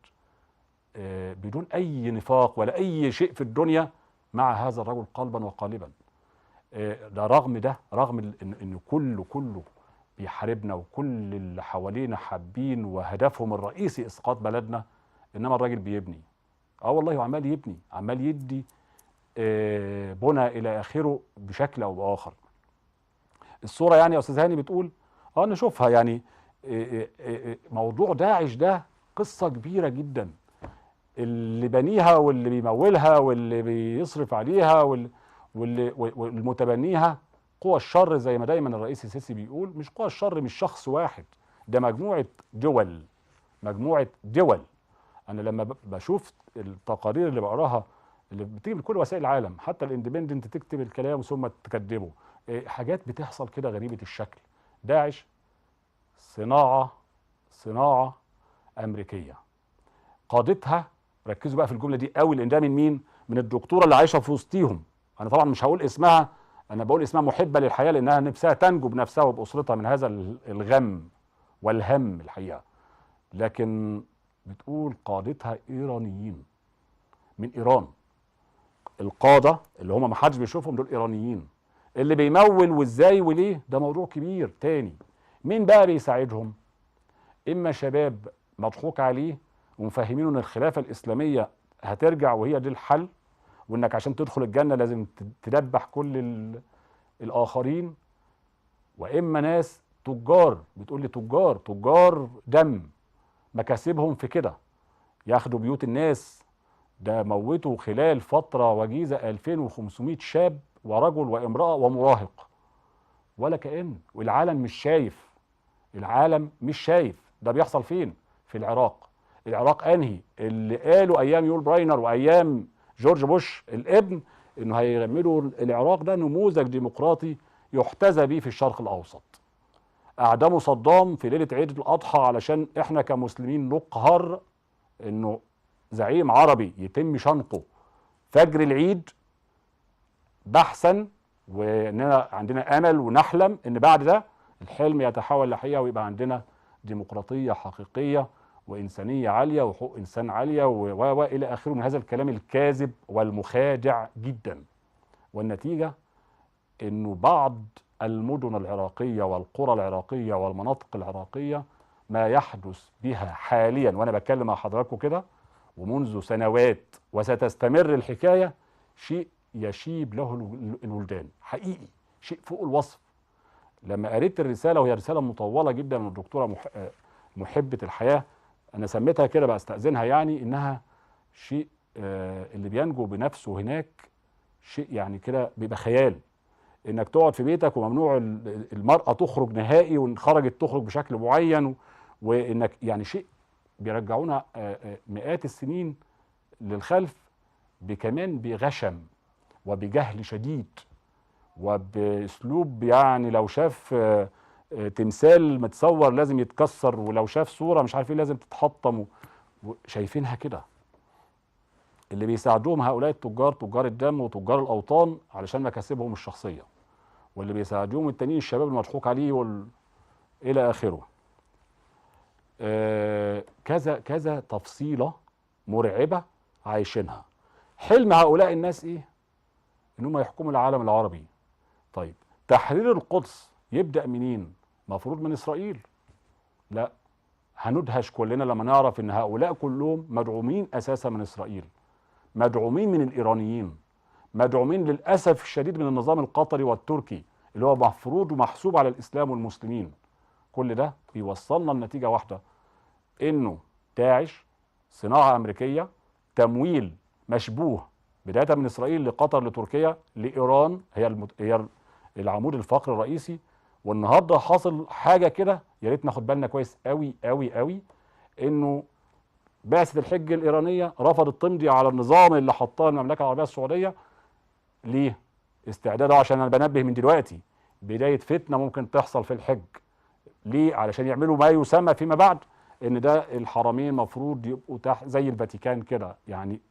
بدون اي نفاق ولا اي شيء في الدنيا مع هذا الرجل قلبا وقالبا. ده رغم ان كله بيحاربنا وكل اللي حوالينا حابين وهدفهم الرئيسي اسقاط بلدنا، انما الراجل بيبني. والله وعمال يبني، عمال يدي بنى الى اخره بشكل او باخر. الصوره يعني يا استاذ هاني بتقول نشوفها، يعني موضوع داعش ده قصه كبيره جدا، اللي بنيها واللي بيمولها واللي بيصرف عليها والمتبنيها قوى الشر، زي ما دايما الرئيس السيسي بيقول، مش قوى الشر مش شخص واحد، ده مجموعه دول، مجموعه دول. انا لما بشوف التقارير اللي بقراها اللي بتيجي من كل وسائل العالم، حتى الاندبندنت تكتب الكلام ثم تكذبه، حاجات بتحصل كده غريبه الشكل. داعش صناعه امريكيه، قادتها، ركزوا بقى في الجمله دي قوي لان ده من مين؟ من الدكتوره اللي عايشه في وسطيهم. انا طبعا مش هقول اسمها، انا بقول اسمها محبه للحياه لانها نفسها تنجو بنفسها وباسرتها من هذا الغم والهم الحقيقه، لكن بتقول قادتها ايرانيين من ايران. القاده اللي هم ما حدش بيشوفهم دول ايرانيين. اللي بيمول وازاي وليه ده موضوع كبير تاني. مين بقى بيساعدهم؟ اما شباب مضحوك عليه ومفهمينه ان الخلافه الاسلاميه هترجع وهي دي الحل، وانك عشان تدخل الجنه لازم تدبح كل الاخرين، واما ناس تجار، بتقول لي تجار دم، مكاسبهم في كده، ياخدوا بيوت الناس. ده موتوا خلال فتره وجيزه 2500 شاب ورجل وامراه ومراهق، ولا كأن، والعالم مش شايف، العالم مش شايف. ده بيحصل فين؟ في العراق. العراق انهي اللي قالوا ايام يول براينر وايام جورج بوش الابن انه هيعملوا العراق ده نموذج ديمقراطي يحتذى به في الشرق الاوسط. اعدموا صدام في ليله عيد الاضحى علشان احنا كمسلمين نقهر انه زعيم عربي يتم شنقه فجر العيد، بحثا واننا عندنا امل ونحلم ان بعد ده الحلم يتحول لحقيقه ويبقى عندنا ديمقراطيه حقيقيه وإنسانية عالية وحقوق إنسان عالية وإلى آخره من هذا الكلام الكاذب والمخادع جدا. والنتيجة إنه بعض المدن العراقية والقرى العراقية والمناطق العراقية ما يحدث بها حاليا وأنا بتكلم مع حضراتكم كده ومنذ سنوات وستستمر الحكاية شيء يشيب له الولدان، حقيقي شيء فوق الوصف. لما قريت الرسالة وهي رسالة مطولة جدا من الدكتورة محبة الحياة، أنا سميتها كده بستأذنها، يعني إنها شيء اللي بينجو بنفسه هناك شيء يعني كده بيبقى خيال. انك تقعد في بيتك وممنوع المرأة تخرج نهائي، وان خرجت تخرج بشكل معين، وانك يعني شيء بيرجعونا مئات السنين للخلف، كمان بغشم وبجهل شديد وباسلوب يعني لو شاف تمثال متصور لازم يتكسر، ولو شاف صورة مش عارف ايه لازم تتحطم، شايفينها كده. اللي بيساعدوهم هؤلاء التجار، تجار الدم وتجار الأوطان، علشان مكاسبهم الشخصية، واللي بيساعدوهم التانيين الشباب المضحوك عليه إلى آخره. كذا كذا تفصيلة مرعبة عايشينها. حلم هؤلاء الناس إيه؟ إنهم يحكموا العالم العربي. طيب تحرير القدس يبدأ منين؟ مفروض من إسرائيل. لا، هندهش كلنا لما نعرف إن هؤلاء كلهم مدعومين أساسا من إسرائيل، مدعومين من الإيرانيين، مدعومين للأسف الشديد من النظام القطري والتركي اللي هو مفروض ومحسوب على الإسلام والمسلمين. كل ده بيوصلنا لنتيجة واحدة، إنه داعش صناعة أمريكية، تمويل مشبوه بداية من إسرائيل لقطر لتركيا لإيران، هي العمود الفقري الرئيسي. والنهارده حاصل حاجة كده يا ريت ناخد بالنا كويس قوي قوي قوي، إنه بعثة الحج الإيرانية رفضت تمضي على النظام اللي حطاه المملكة العربية السعودية. ليه؟ استعداد، عشان أنا بنبه من دلوقتي، بداية فتنة ممكن تحصل في الحج. ليه؟ علشان يعملوا ما يسمى فيما بعد إن ده الحرمين مفروض يبقوا تحت زي الفاتيكان كده. يعني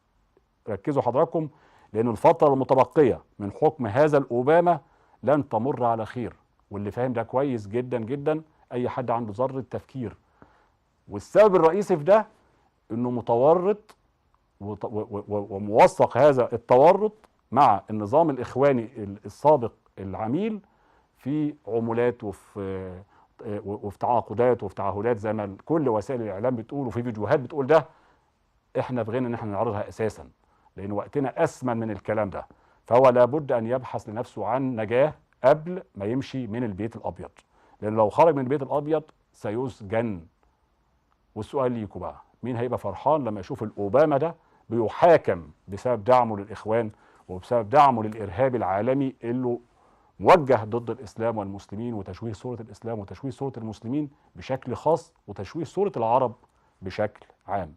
ركزوا حضراتكم، لأن الفترة المتبقية من حكم هذا الأوباما لن تمر على خير، واللي فاهم ده كويس جدا جدا أي حد عنده ذرة تفكير. والسبب الرئيسي في ده انه متورط وموثق هذا التورط مع النظام الاخواني السابق العميل في عمولات وفي تعاقدات وفي تعهدات زي ما كل وسائل الاعلام بتقول، وفي فيديوهات بتقول ده. احنا في غنى ان احنا نعرضها اساسا، لان وقتنا اثمن من الكلام ده. فهو لابد ان يبحث لنفسه عن نجاه قبل ما يمشي من البيت الابيض، لان لو خرج من البيت الابيض سيسجن. والسؤال ليكوا بقى، مين هيبقى فرحان لما يشوف الأوباما ده بيحاكم بسبب دعمه للإخوان وبسبب دعمه للإرهاب العالمي اللي موجه ضد الإسلام والمسلمين وتشويه صورة الإسلام وتشويه صورة المسلمين بشكل خاص وتشويه صورة العرب بشكل عام.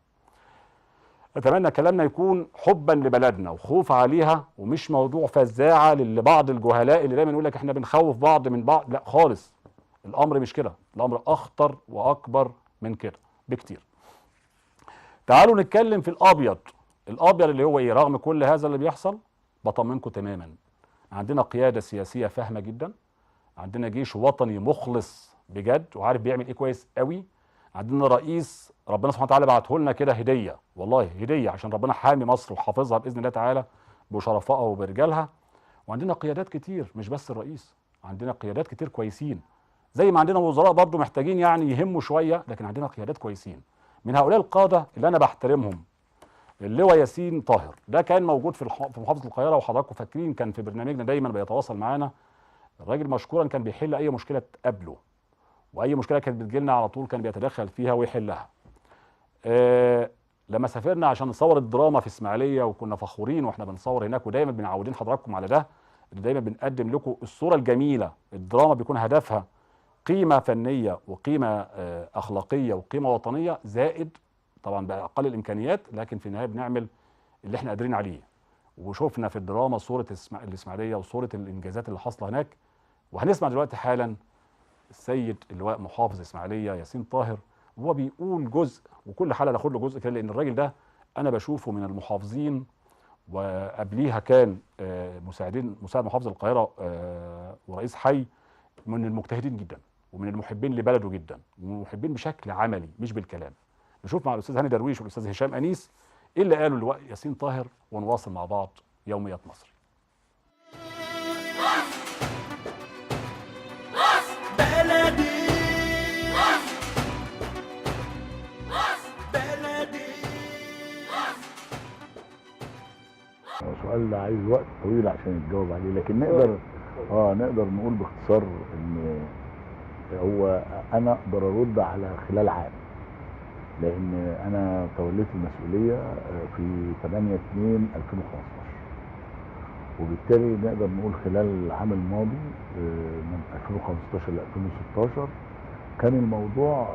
أتمنى كلامنا يكون حبا لبلدنا وخوف عليها، ومش موضوع فزاعة لبعض الجهلاء اللي دايما يقول لك احنا بنخوف بعض من بعض. لا خالص، الأمر مش كده، الأمر أخطر وأكبر من كده بكتير. تعالوا نتكلم في الابيض. الابيض اللي هو ايه؟ رغم كل هذا اللي بيحصل بطمنكم تماما، عندنا قياده سياسيه فاهمه جدا، عندنا جيش وطني مخلص بجد وعارف بيعمل ايه كويس قوي، عندنا رئيس ربنا سبحانه وتعالى بعته لنا كده هديه، والله هديه عشان ربنا حامي مصر وحافظها باذن الله تعالى بشرفائها وبرجالها. وعندنا قيادات كتير، مش بس الرئيس، عندنا قيادات كتير كويسين، زي ما عندنا وزراء برضو محتاجين يعني يهموا شويه، لكن عندنا قيادات كويسين. من هؤلاء القاده اللي انا بحترمهم اللواء ياسين طاهر، ده كان موجود في محافظه القاهره، وحضراتكم فاكرين كان في برنامجنا دايما بيتواصل معانا. الراجل مشكورا كان بيحل اي مشكله تقابله، واي مشكله كانت بتجيلنا على طول كان بيتدخل فيها ويحلها. لما سافرنا عشان نصور الدراما في اسماعيليه وكنا فخورين واحنا بنصور هناك، ودايما بنعودين حضراتكم على ده، دايما بنقدم لكم الصوره الجميله. الدراما بيكون هدفها قيمة فنية وقيمة أخلاقية وقيمة وطنية، زائد طبعا بأقل الإمكانيات، لكن في النهاية بنعمل اللي احنا قادرين عليه. وشوفنا في الدراما صورة الإسماعيلية وصورة الإنجازات اللي حاصلة هناك. وهنسمع دلوقتي حالا السيد اللواء محافظ إسماعيلية ياسين طاهر، وهو بيقول جزء، وكل حلقة ناخد له جزء كده، لأن الراجل ده أنا بشوفه من المحافظين، وقبليها كان مساعد محافظ القاهرة ورئيس حي، من المجتهدين جدا ومن المحبين لبلده جدا ومن المحبين بشكل عملي مش بالكلام. نشوف مع الاستاذ هاني درويش والاستاذ هشام انيس ايه اللي قاله اللواء ياسين طاهر، ونواصل مع بعض يوميات مصر. بلدي السؤال ده عايز وقت طويل عشان نتجاوب عليه، لكن نقدر نقول باختصار ان هو انا اقدر ارد على خلال عام، لان انا توليت المسؤوليه في 8/2/2015، وبالتالي نقدر نقول خلال العام الماضي من 2015 ل 2016 كان الموضوع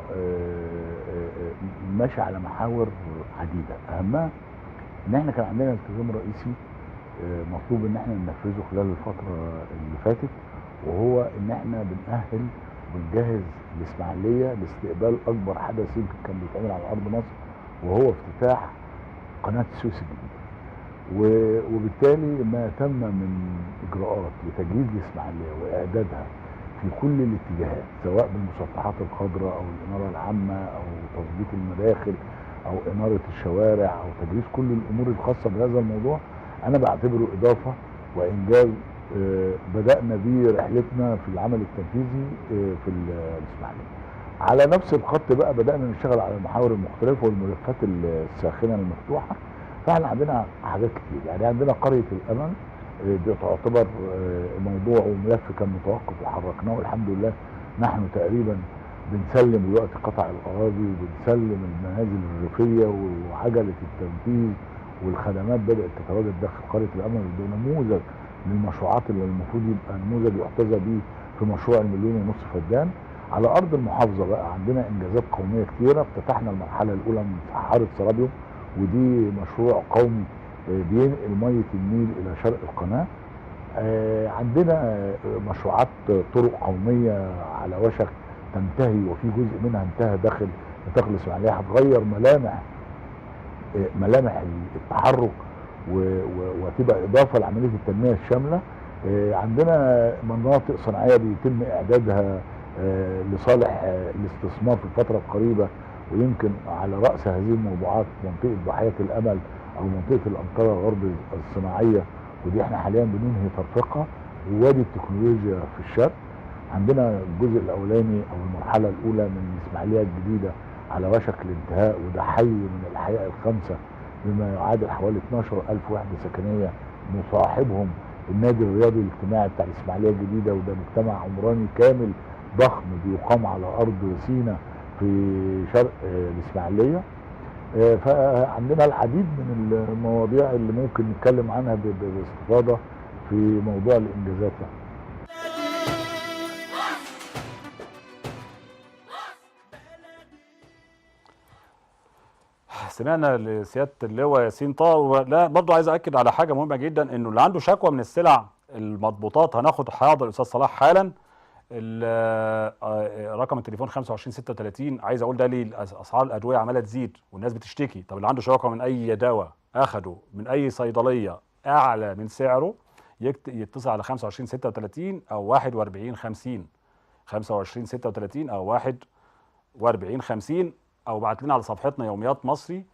ماشي على محاور عديده، اهمها ان احنا كان عندنا التزام رئيسي مطلوب ان احنا ننفذه خلال الفتره اللي فاتت، وهو ان احنا بنأهل وبنجهز الاسماعيليه لاستقبال اكبر حدث يمكن كان بيتعمل على ارض مصر، وهو افتتاح قناه السويس الجديده. وبالتالي ما تم من اجراءات لتجهيز الاسماعيليه واعدادها في كل الاتجاهات، سواء بالمسطحات الخضراء او الاناره العامه او تظبيط المداخل او اناره الشوارع او تجهيز كل الامور الخاصه بهذا الموضوع، انا بعتبره اضافه وانجاز بدانا به رحلتنا في العمل التنفيذي في الاسماعيليه. على نفس الخط بقى بدانا نشتغل على المحاور المختلفه والملفات الساخنه المفتوحه. فاحنا عندنا حاجات كتير، يعني عندنا قريه الامل دي تعتبر موضوع وملف كان متوقف وحركناه، والحمد لله نحن تقريبا بنسلم دلوقتي قطع الاراضي وبنسلم المنازل الريفيه وعجله التنفيذ والخدمات بدات تتواجد داخل قريه الامل. ده نموذج للمشروعات اللي المفروض يبقى نموذج يحتذى به في مشروع 1.5 مليون فدان. على ارض المحافظه بقى عندنا انجازات قوميه كتيره. افتتحنا المرحله الاولى من حاره سرابيوم، ودي مشروع قومي بينقل ميه النيل الى شرق القناه. عندنا مشروعات طرق قوميه على وشك تنتهي، وفي جزء منها انتهى داخل نطاق الاسماعيليه، هتغير ملامح التحرك وتبقى اضافه لعمليه التنميه الشامله. عندنا مناطق صناعيه بيتم اعدادها لصالح الاستثمار في الفتره القريبه، ويمكن على راس هذه الموضوعات منطقه ضحيه الامل او منطقه الانطره الغرب الصناعيه، ودي احنا حاليا بننهي ترفيقها، ووادي التكنولوجيا في الشرق. عندنا الجزء الاولاني او المرحله الاولى من الاسماعيليه الجديده على وشك الانتهاء، وده حي من الاحياء الخمسه بما يعادل حوالي 12,000 وحده سكنيه، مصاحبهم النادي الرياضي الاجتماعي بتاع الاسماعيليه الجديده، وده مجتمع عمراني كامل ضخم بيقام على ارض سينا في شرق الاسماعيليه. فعندنا العديد من المواضيع اللي ممكن نتكلم عنها باستفاضه في موضوع الانجازات يعني. سمعنا لسياده اللواء ياسين طه. لا برضه عايز اكد على حاجه مهمه جدا، انه اللي عنده شكوى من السلع المضبوطات هناخد حاضر الاستاذ صلاح حالا. رقم التليفون 2536. عايز اقول ده ليه؟ اسعار الادويه عماله تزيد والناس بتشتكي. طب اللي عنده شكوى من اي دواء اخده من اي صيدليه اعلى من سعره يتصل على 2536 او 4150. 2536 او 4150، او بعت لنا على صفحتنا يوميات مصري.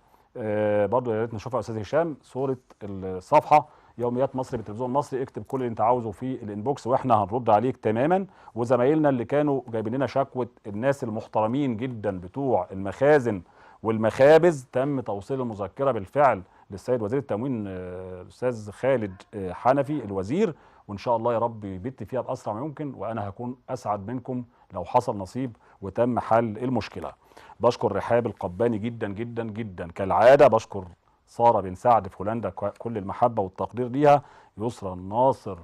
برضه يا ريت نشوفها يا استاذ هشام صوره الصفحه يوميات مصري بالتلفزيون المصري. اكتب كل اللي انت عاوزه في الانبوكس واحنا هنرد عليك تماما. وزمايلنا اللي كانوا جايبين لنا شكوى، الناس المحترمين جدا بتوع المخازن والمخابز، تم توصيل المذكره بالفعل للسيد وزير التموين الاستاذ خالد حنفي الوزير، وان شاء الله يا رب يبت فيها باسرع ما يمكن، وانا هكون اسعد منكم لو حصل نصيب وتم حل المشكله. بشكر رحاب القباني جدا جدا جدا كالعاده. بشكر ساره بن سعد في هولندا كل المحبه والتقدير ليها. يسرى الناصر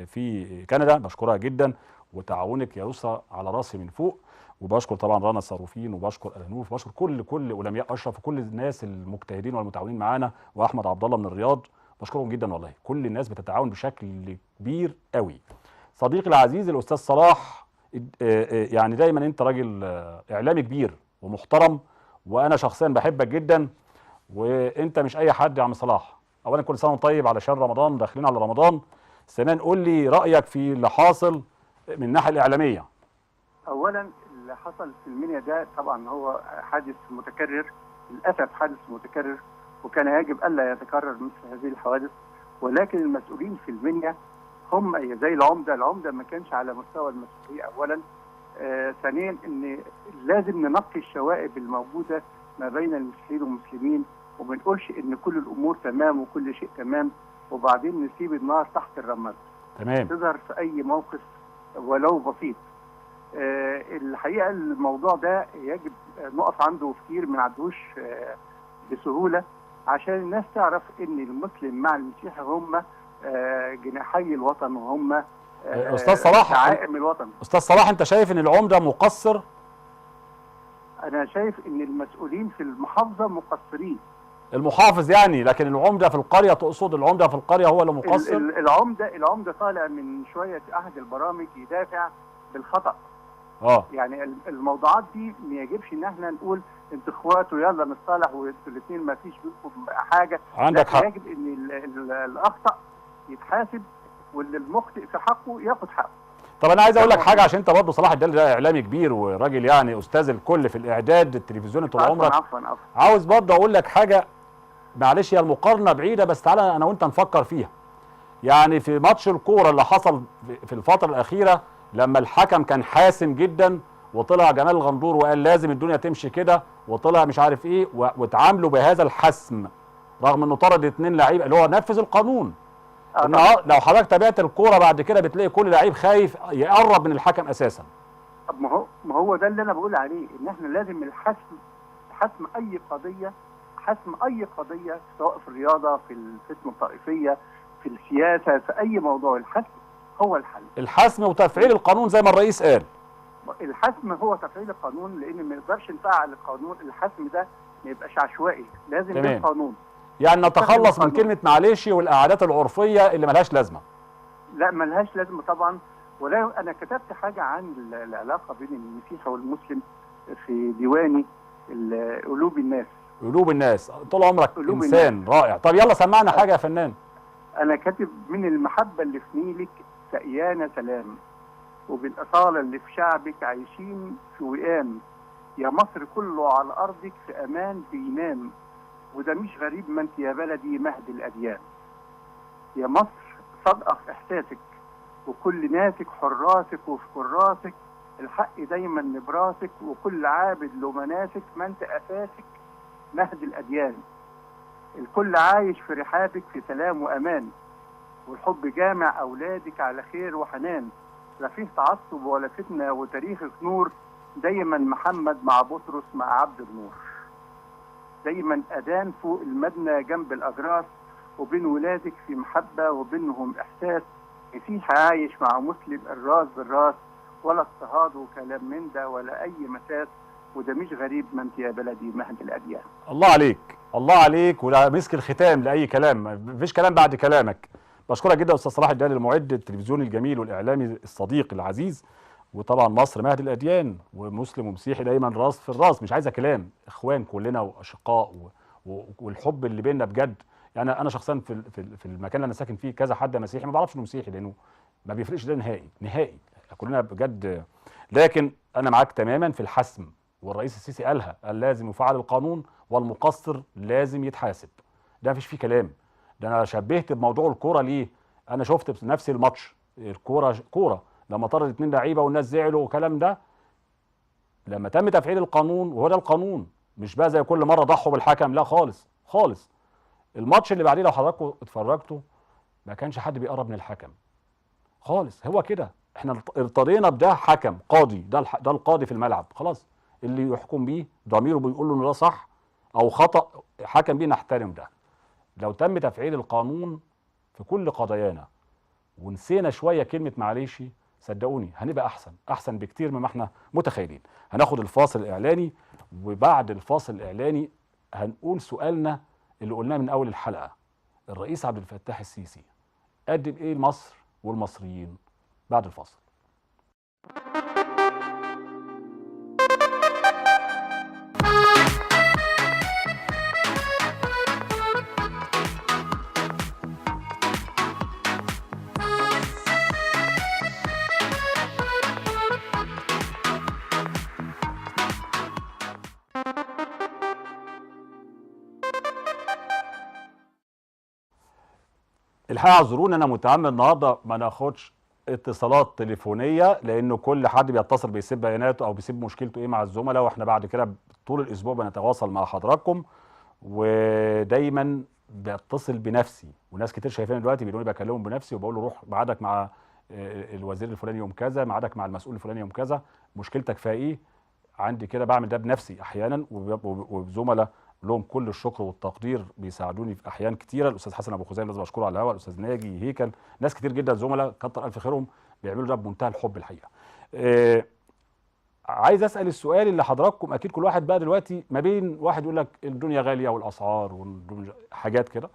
في كندا بشكرها جدا، وتعاونك يا يسرى على راسي من فوق. وبشكر طبعا رنا الصاروفين، وبشكر الانوف، وبشكر كل علماء اشرف وكل الناس المجتهدين والمتعاونين معانا، واحمد عبد الله من الرياض. بشكرهم جدا والله. كل الناس بتتعاون بشكل كبير قوي. صديقي العزيز الاستاذ صلاح، يعني دايما انت راجل اعلامي كبير ومحترم، وانا شخصيا بحبك جدا، وانت مش اي حد يا عم صلاح. اولا كل سنه وانت طيب علشان رمضان، داخلين على رمضان. ثانيا قول لي رايك في اللي حاصل من الناحيه الاعلاميه. اولا اللي حصل في المنيا ده طبعا هو حادث متكرر، للاسف حادث متكرر، وكان يجب الا يتكرر مثل هذه الحوادث. ولكن المسؤولين في المنيا هم زي العمده ما كانش على مستوى المسؤوليه اولا. ثانيا ان لازم ننقي الشوائب الموجوده ما بين المسيحيين والمسلمين، وما نقولش ان كل الامور تمام وكل شيء تمام وبعدين نسيب النار تحت الرماد. تمام. تظهر في اي موقف ولو بسيط. الحقيقه الموضوع ده يجب نقف عنده كتير، ما نعدوش بسهوله، عشان الناس تعرف ان المسلم مع المسيحي هم جناحي الوطن، وهم استاذ صلاح، دعائم الوطن. استاذ صلاح، انت شايف ان العمده مقصر؟ انا شايف ان المسؤولين في المحافظه مقصرين. المحافظ يعني، لكن العمده في القريه تقصد؟ العمده في القريه هو اللي مقصر؟ العمده طالع من شويه احد البرامج يدافع بالخطأ. يعني الموضوعات دي ما يجبش ان احنا نقول انتوا اخوات ويلا نصطلح وانتوا الاثنين ما فيش بينكم حاجه. عندك حق. يجب ان الاخطأ يتحاسب، واللي المخطئ في حقه ياخد حقه. طب انا عايز اقول لك حاجه، عشان انت برضه صلاح الدالي ده اعلامي كبير وراجل يعني استاذ الكل في الاعداد التلفزيوني طول عمرك. عفوا. عاوز برضه اقول لك حاجه، معلش هي المقارنه بعيده بس تعالى انا وانت نفكر فيها. يعني في ماتش الكوره اللي حصل في الفتره الاخيره لما الحكم كان حاسم جدا وطلع جمال الغندور وقال لازم الدنيا تمشي كده، وطلع مش عارف ايه واتعاملوا بهذا الحسم رغم انه طرد 2 لعيبه اللي هو نفذ القانون. لو حضرتك تابعت الكوره بعد كده بتلاقي كل لعيب خايف يقرب من الحكم اساسا. طب ما هو ده اللي انا بقول عليه، ان احنا لازم حسم اي قضيه سواء في الرياضه، في الفتنه الطائفيه، في السياسه، في اي موضوع، الحسم هو الحل. الحسم وتفعيل القانون زي ما الرئيس قال. الحسم هو تفعيل القانون، لان ما نقدرش نفعل القانون. الحسم ده ما يبقاش عشوائي، لازم يبقى قانون. يعني نتخلص من كلمه معلش والقعدات العرفيه اللي ملهاش لازمه. لا ملهاش لازمه طبعا. ولا انا كتبت حاجه عن العلاقه بين المسيحي والمسلم في ديواني قلوب الناس. قلوب الناس، طول عمرك انسان رائع. طب يلا سمعنا حاجه يا فنان. انا كاتب من المحبه اللي في نيلك سقيانا سلام، وبالاصاله اللي في شعبك عايشين في وئام، يا مصر كله على ارضك في امان بينام، وده مش غريب ما انت يا بلدي مهد الاديان. يا مصر صادقه في احساسك، وكل ناسك حراسك وفي كراسك، الحق دايما نبراسك، وكل عابد له مناسك، ما انت اساسك مهد الاديان. الكل عايش في رحابك في سلام وامان، والحب جامع اولادك على خير وحنان، لا فيه تعصب ولا فتنه، وتاريخك نور، دايما محمد مع بطرس مع عبد النور. دايما اذان فوق المبنى جنب الاجراس، وبين ولادك في محبه وبينهم احساس، مسيح عايش مع مسلم الراس بالراس، ولا اضطهاد وكلام من ده ولا اي مساس، وده مش غريب ما انت يا بلدي مهد الاديان. الله عليك، الله عليك، ولا مسك الختام لاي كلام، مفيش كلام بعد كلامك. بشكرك جدا استاذ صلاح الدالي، المعد التلفزيوني الجميل والاعلامي الصديق العزيز. وطبعا مصر مهد الاديان، ومسلم ومسيحي دايما راس في الراس، مش عايزه كلام، اخوان كلنا واشقاء والحب اللي بيننا بجد. يعني انا شخصيا في المكان اللي انا ساكن فيه كذا حد مسيحي ما بعرفش انه مسيحي لانه ما بيفرقش ده نهائي كلنا بجد. لكن انا معاك تماما في الحسم، والرئيس السيسي قالها، قال لازم يفعل القانون والمقصر لازم يتحاسب. ده مفيش فيه كلام. ده انا شبهت بموضوع الكوره ليه؟ انا شفت نفس الماتش، الكوره كوره لما طرد 2 لعيبه والناس زعلوا والكلام ده، لما تم تفعيل القانون وهو ده القانون، مش بقى زي كل مره ضحوا بالحكم، لا خالص خالص. الماتش اللي بعديه لو حضراتكم اتفرجتوا ما كانش حد بيقرب من الحكم خالص. هو كده احنا ارتضينا بده حكم قاضي، ده القاضي في الملعب، خلاص اللي يحكم بيه ضميره بيقول له ان ده صح او خطأ، حكم بيه نحترم ده. لو تم تفعيل القانون في كل قضايانا ونسينا شويه كلمه معلش، صدقوني هنبقى احسن بكتير مما احنا متخيلين. هناخد الفاصل الاعلاني، وبعد الفاصل الاعلاني هنقول سؤالنا اللي قلناه من اول الحلقه: الرئيس عبد الفتاح السيسي قدم ايه لمصر والمصريين؟ بعد الفاصل. الحقيقه اعذروني انا متعمد النهارده ما ناخدش اتصالات تليفونيه، لانه كل حد بيتصل بيسيب بياناته او بيسيب مشكلته ايه مع الزملاء، واحنا بعد كده طول الاسبوع بنتواصل مع حضراتكم. ودايما بتصل بنفسي، وناس كتير شايفين دلوقتي بيقولوا لي بكلمهم بنفسي وبقول له روح ميعادك مع الوزير الفلاني يوم كذا، ميعادك مع المسؤول الفلاني يوم كذا، مشكلتك فيها ايه؟ عندي كده بعمل ده بنفسي احيانا، وزملاء لهم كل الشكر والتقدير، بيساعدوني في احيان كتيره. الاستاذ حسن ابو خزيمه لازم اشكره على الهواء، الاستاذ ناجي هيكل، ناس كتير جدا زملاء كتر الف خيرهم بيعملوا ده بمنتهى الحب الحقيقه. عايز اسال السؤال اللي حضراتكم اكيد كل واحد بقى دلوقتي ما بين واحد يقول لك الدنيا غاليه والاسعار وحاجات كده،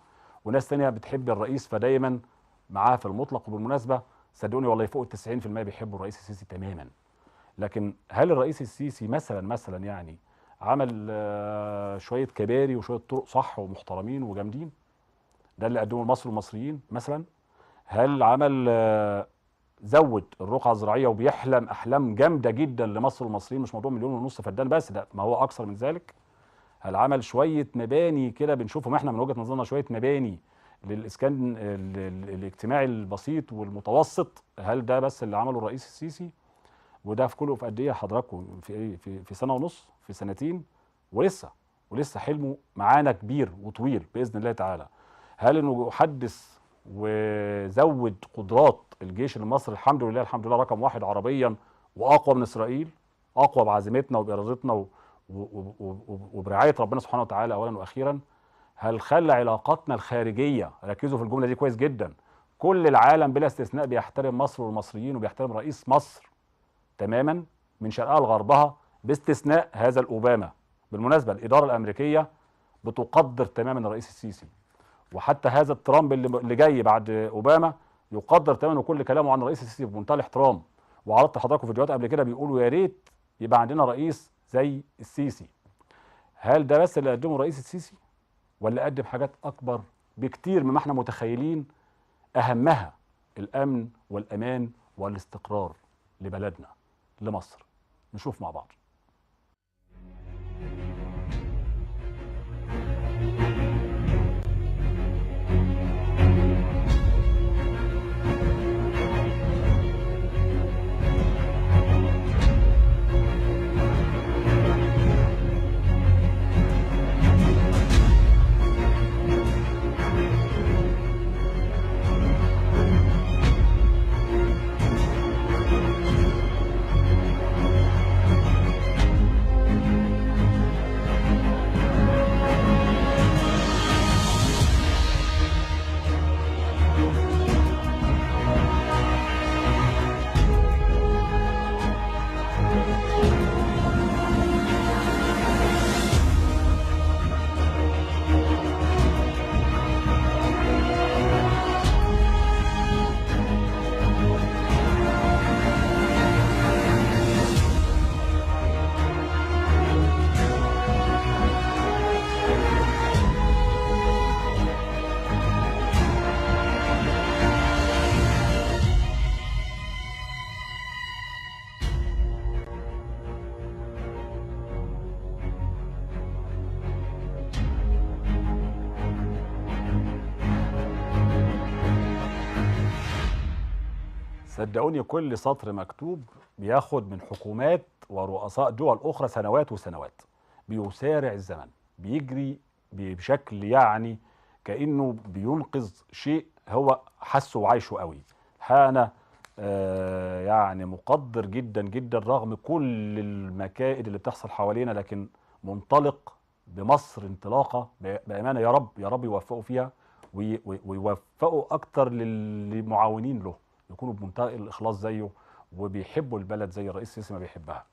وناس ثانيه بتحب الرئيس فدايما معاه في المطلق. وبالمناسبه صدقوني والله فوق ال 90% بيحبوا الرئيس السيسي تماما. لكن هل الرئيس السيسي مثلا يعني عمل شويه كباري وشويه طرق صح ومحترمين وجامدين؟ ده اللي قدمه لمصر والمصريين مثلا؟ هل عمل زود الرقعه الزراعيه وبيحلم احلام جامده جدا لمصر والمصريين؟ مش موضوع 1.5 مليون فدان بس، ده ما هو اكثر من ذلك. هل عمل شويه مباني كده بنشوفهم احنا من وجهه نظرنا، شويه مباني للاسكان الاجتماعي البسيط والمتوسط؟ هل ده بس اللي عمله الرئيس السيسي؟ وده في كله في قد ايه حضراتكم؟ في ايه؟ في سنه ونص، في سنتين، ولسه حلمه معانا كبير وطويل باذن الله تعالى. هل انه يحدث وزود قدرات الجيش المصري؟ الحمد لله رقم 1 عربيا واقوى من اسرائيل، اقوى بعزيمتنا وبارادتنا وبرعايه ربنا سبحانه وتعالى اولا واخيرا. هل خلى علاقاتنا الخارجيه، ركزوا في الجمله دي كويس جدا، كل العالم بلا استثناء بيحترم مصر والمصريين وبيحترم رئيس مصر تماما من شرقها لغربها باستثناء هذا الاوباما. بالمناسبه الاداره الامريكيه بتقدر تماما الرئيس السيسي، وحتى هذا الترامب اللي جاي بعد اوباما يقدر تماما وكل كلامه عن الرئيس السيسي بمنتهى الاحترام. وعرضت لحضراتكم فيديوهات قبل كده بيقولوا يا ريت يبقى عندنا رئيس زي السيسي. هل ده بس اللي قدمه الرئيس السيسي، ولا قدم حاجات اكبر بكتير مما احنا متخيلين، اهمها الامن والامان والاستقرار لبلدنا لمصر؟ نشوف مع بعض. صدقوني كل سطر مكتوب بياخد من حكومات ورؤساء دول أخرى سنوات وسنوات. بيسارع الزمن، بيجري بشكل يعني كأنه بينقذ شيء هو حسه وعايشه قوي. أنا يعني مقدر جدا جدا رغم كل المكائد اللي بتحصل حوالينا، لكن منطلق بمصر انطلاقة بأمانة. يا رب يوفقوا فيها ويوفقوا أكتر للمعاونين له، يكونوا بمنتهى الإخلاص زيه وبيحبوا البلد زي الرئيس السيسي ما بيحبها.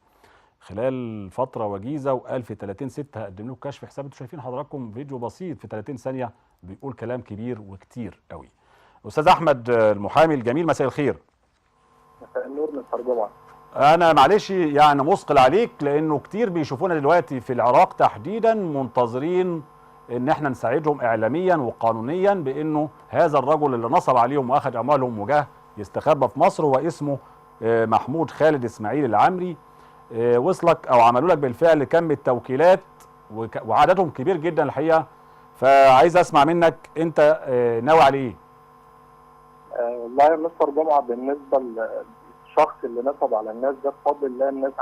خلال فترة وجيزة وقال في 30/6 هقدم لكم كشف حساب. انتوا شايفين حضراتكم فيديو بسيط في 30 ثانية بيقول كلام كبير وكتير قوي. أستاذ أحمد المحامي الجميل، مساء الخير. مساء النور مستر جمعة. أنا معلش يعني مثقل عليك لأنه كتير بيشوفونا دلوقتي في العراق تحديدا منتظرين إن احنا نساعدهم إعلاميا وقانونيا بإنه هذا الرجل اللي نصب عليهم وأخذ أموالهم وجاه يستخبى في مصر هو اسمه محمود خالد إسماعيل العمري. وصلك أو عملوا لك بالفعل كم التوكيلات وعددهم كبير جدا الحقيقة، فعايز أسمع منك أنت ناوي على إيه؟ والله يا مستر جمعة بالنسبة للشخص اللي نصب على الناس ده بفضل الله الناس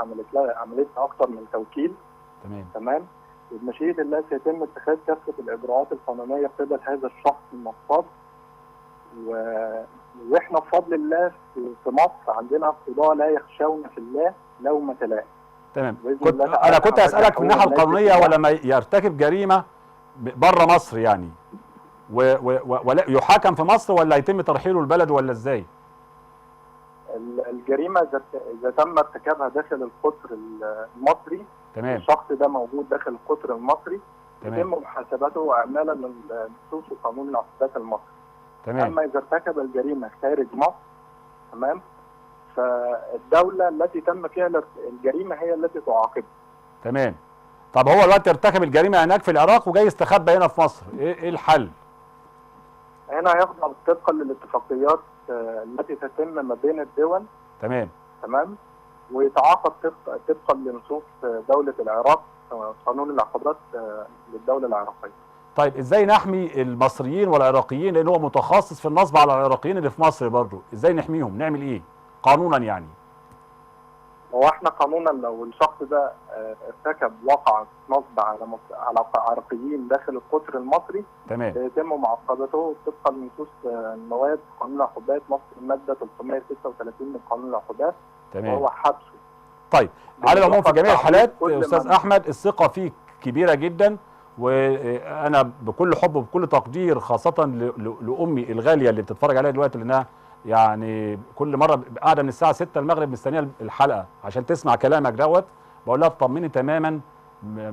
عملت أكتر من توكيل. تمام. وبمشيئة الله سيتم اتخاذ كافة الإجراءات القانونية قبل هذا الشخص النصاب. واحنا بفضل الله في مصر عندنا قضاة لا يخشون في الله لومة لائم. تمام. انا كنت اسالك من الناحيه القانونيه، ولما يرتكب جريمه بره مصر يعني ولا يحاكم في مصر، ولا يتم ترحيله البلد، ولا ازاي؟ الجريمه اذا تم ارتكابها داخل القطر المصري، تمام، الشخص ده موجود داخل القطر المصري، تمام، يتم محاسبته اعمالا لنصوص قانون العقوبات المصري. تمام. اما اذا ارتكب الجريمه خارج مصر، تمام، فالدوله التي تم فيها الجريمه هي التي تعاقبه. تمام. طب هو دلوقتي ارتكب الجريمه هناك في العراق وجاي يستخبى هنا في مصر، ايه الحل؟ هنا هيخضع طبقا للاتفاقيات التي تتم ما بين الدول. تمام، تمام، ويتعاقب طبقا لنصوص دوله العراق، قانون العقوبات للدوله العراقيه. طيب ازاي نحمي المصريين والعراقيين، لان هو متخصص في النصب على العراقيين اللي في مصر برضه، ازاي نحميهم؟ نعمل ايه قانونا يعني؟ هو احنا قانونا لو الشخص ده ارتكب وقع نصب على عراقيين داخل القطر المصري، تمام، يتم معاقبته طبقا لنصوص المواد قانون العقوبات مصر الماده 336 من قانون العقوبات، تمام، وهو حبسه. طيب على العموم في جميع الحالات استاذ احمد الثقه فيك كبيره جدا، وانا بكل حب وبكل تقدير خاصه لامي الغاليه اللي بتتفرج عليها دلوقتي، لانها يعني كل مره قاعده من الساعه 6 المغرب مستنيه الحلقه عشان تسمع كلامك دوت، بقول لها اطمني تماما،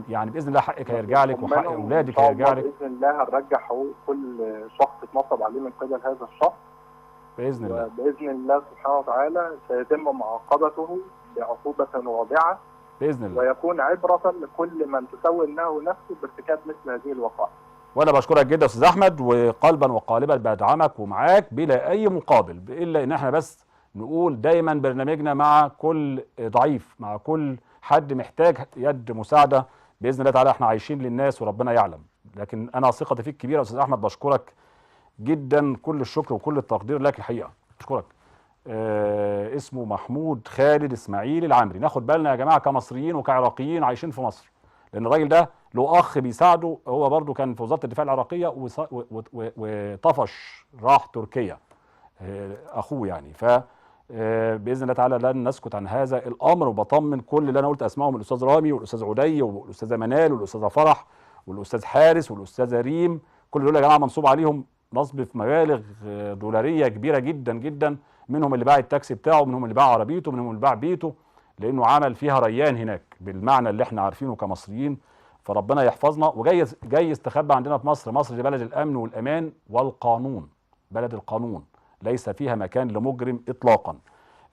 يعني باذن الله حقك هيرجع لك وحق اولادك هيرجع لك باذن الله. هنرجع حقوق كل شخص اتنصب عليه من قبل هذا الشخص باذن الله. باذن الله سبحانه وتعالى سيتم معاقبته بعقوبه رادعه باذن الله، ويكون عبره لكل من تسول له نفسه بارتكاب مثل هذه الوقائع. وانا بشكرك جدا استاذ احمد، وقلبا وقالبا بدعمك ومعاك بلا اي مقابل، الا ان احنا بس نقول دايما برنامجنا مع كل ضعيف، مع كل حد محتاج يد مساعده، باذن الله تعالى احنا عايشين للناس وربنا يعلم. لكن انا ثقتي فيك كبيره يا استاذ احمد، بشكرك جدا، كل الشكر وكل التقدير لك الحقيقه، بشكرك. اسمه محمود خالد اسماعيل العمري. ناخد بالنا يا جماعه كمصريين وكعراقيين عايشين في مصر، لان الراجل ده له اخ بيساعده، هو برضه كان في وزاره الدفاع العراقيه وطفش راح تركيا اخوه يعني. ف باذن الله تعالى لن نسكت عن هذا الامر، وبطمن كل اللي انا قلت اسمائهم، الاستاذ رامي والاستاذ عدي والاستاذه منال والاستاذه فرح والاستاذ حارس والاستاذه ريم، كل دول يا جماعه منصوب عليهم نصب في مبالغ دولاريه كبيره جدا جدا، منهم اللي باع التاكسي بتاعه، منهم اللي باع عربيته، منهم اللي باع بيته، لانه عمل فيها ريان هناك بالمعنى اللي احنا عارفينه كمصريين. فربنا يحفظنا. وجاي يستخبى عندنا في مصر. مصر دي بلد الامن والامان والقانون، بلد القانون، ليس فيها مكان لمجرم اطلاقا.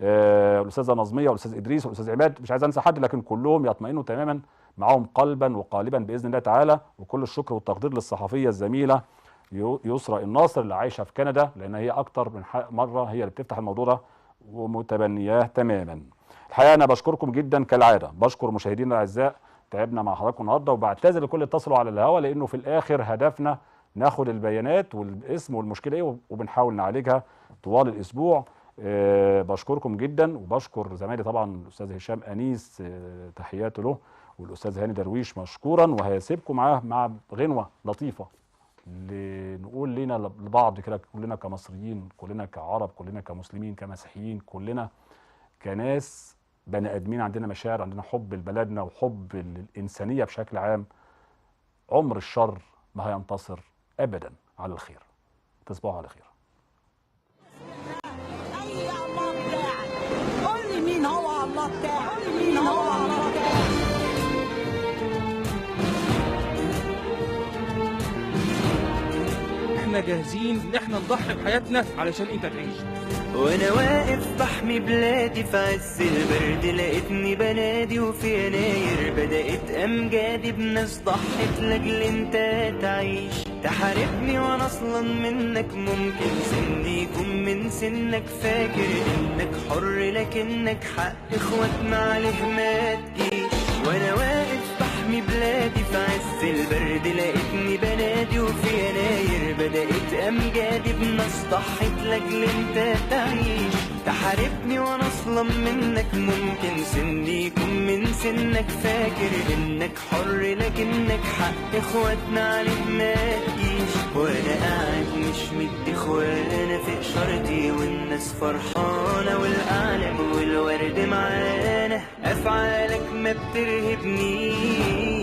الاستاذه نظميه والاستاذ ادريس والاستاذ عماد، مش عايز انسى حد، لكن كلهم يطمئنوا تماما، معاهم قلبا وقالبا باذن الله تعالى. وكل الشكر والتقدير للصحفيه الزميله يسرى الناصر اللي عايشه في كندا، لان هي اكتر من مره هي اللي بتفتح الموضوع ده ومتبنياه تماما. الحقيقه انا بشكركم جدا كالعاده، بشكر مشاهدينا الاعزاء، تعبنا مع حضراتكم النهارده، وبعتذر لكل اتصلوا على الهواء، لانه في الاخر هدفنا ناخد البيانات والاسم والمشكله ايه، وبنحاول نعالجها طوال الاسبوع. بشكركم جدا، وبشكر زمايلي طبعا الاستاذ هشام انيس تحياته له، والاستاذ هاني درويش مشكورا. وهيسيبكم معاه مع غنوه لطيفه نقول لنا لبعض كده، كلنا كمصريين، كلنا كعرب، كلنا كمسلمين، كمسيحيين، كلنا كناس بني ادمين، عندنا مشاعر، عندنا حب لبلدنا وحب الانسانيه بشكل عام. عمر الشر ما هينتصر ابدا على الخير. تصبحوا على خير. قول لي مين هو الله بتاعك؟ قول لي مين هو الله بتاعك؟ احنا جاهزين ان احنا نضحي بحياتنا علشان انت تعيش. وانا واقف بحمي بلادي في عز البرد، لقيتني بنادي وفي يناير بدأت امجادي بناس ضحت لاجل انت تعيش. تحاربني وانا اصلا منك ممكن سني يكون من سنك، فاكر انك حر لكنك حق اخواتنا عليه ما تجيش. وانا واقف بحمي بلادي في عز البرد، لقيتني بنادي وفي يناير بدأت امجادي بناس ضحت لاجل انت تعيش. تحاربني وانا اصلا منك ممكن سني يكون من سنك، فاكر انك حر لكنك حق اخواتنا عليه ما تجيش. وانا قاعد مش مدي اخوانا في اشارتي، والناس فرحانه والاعلام والورد معانا، أفعالك ما بترهبنيش.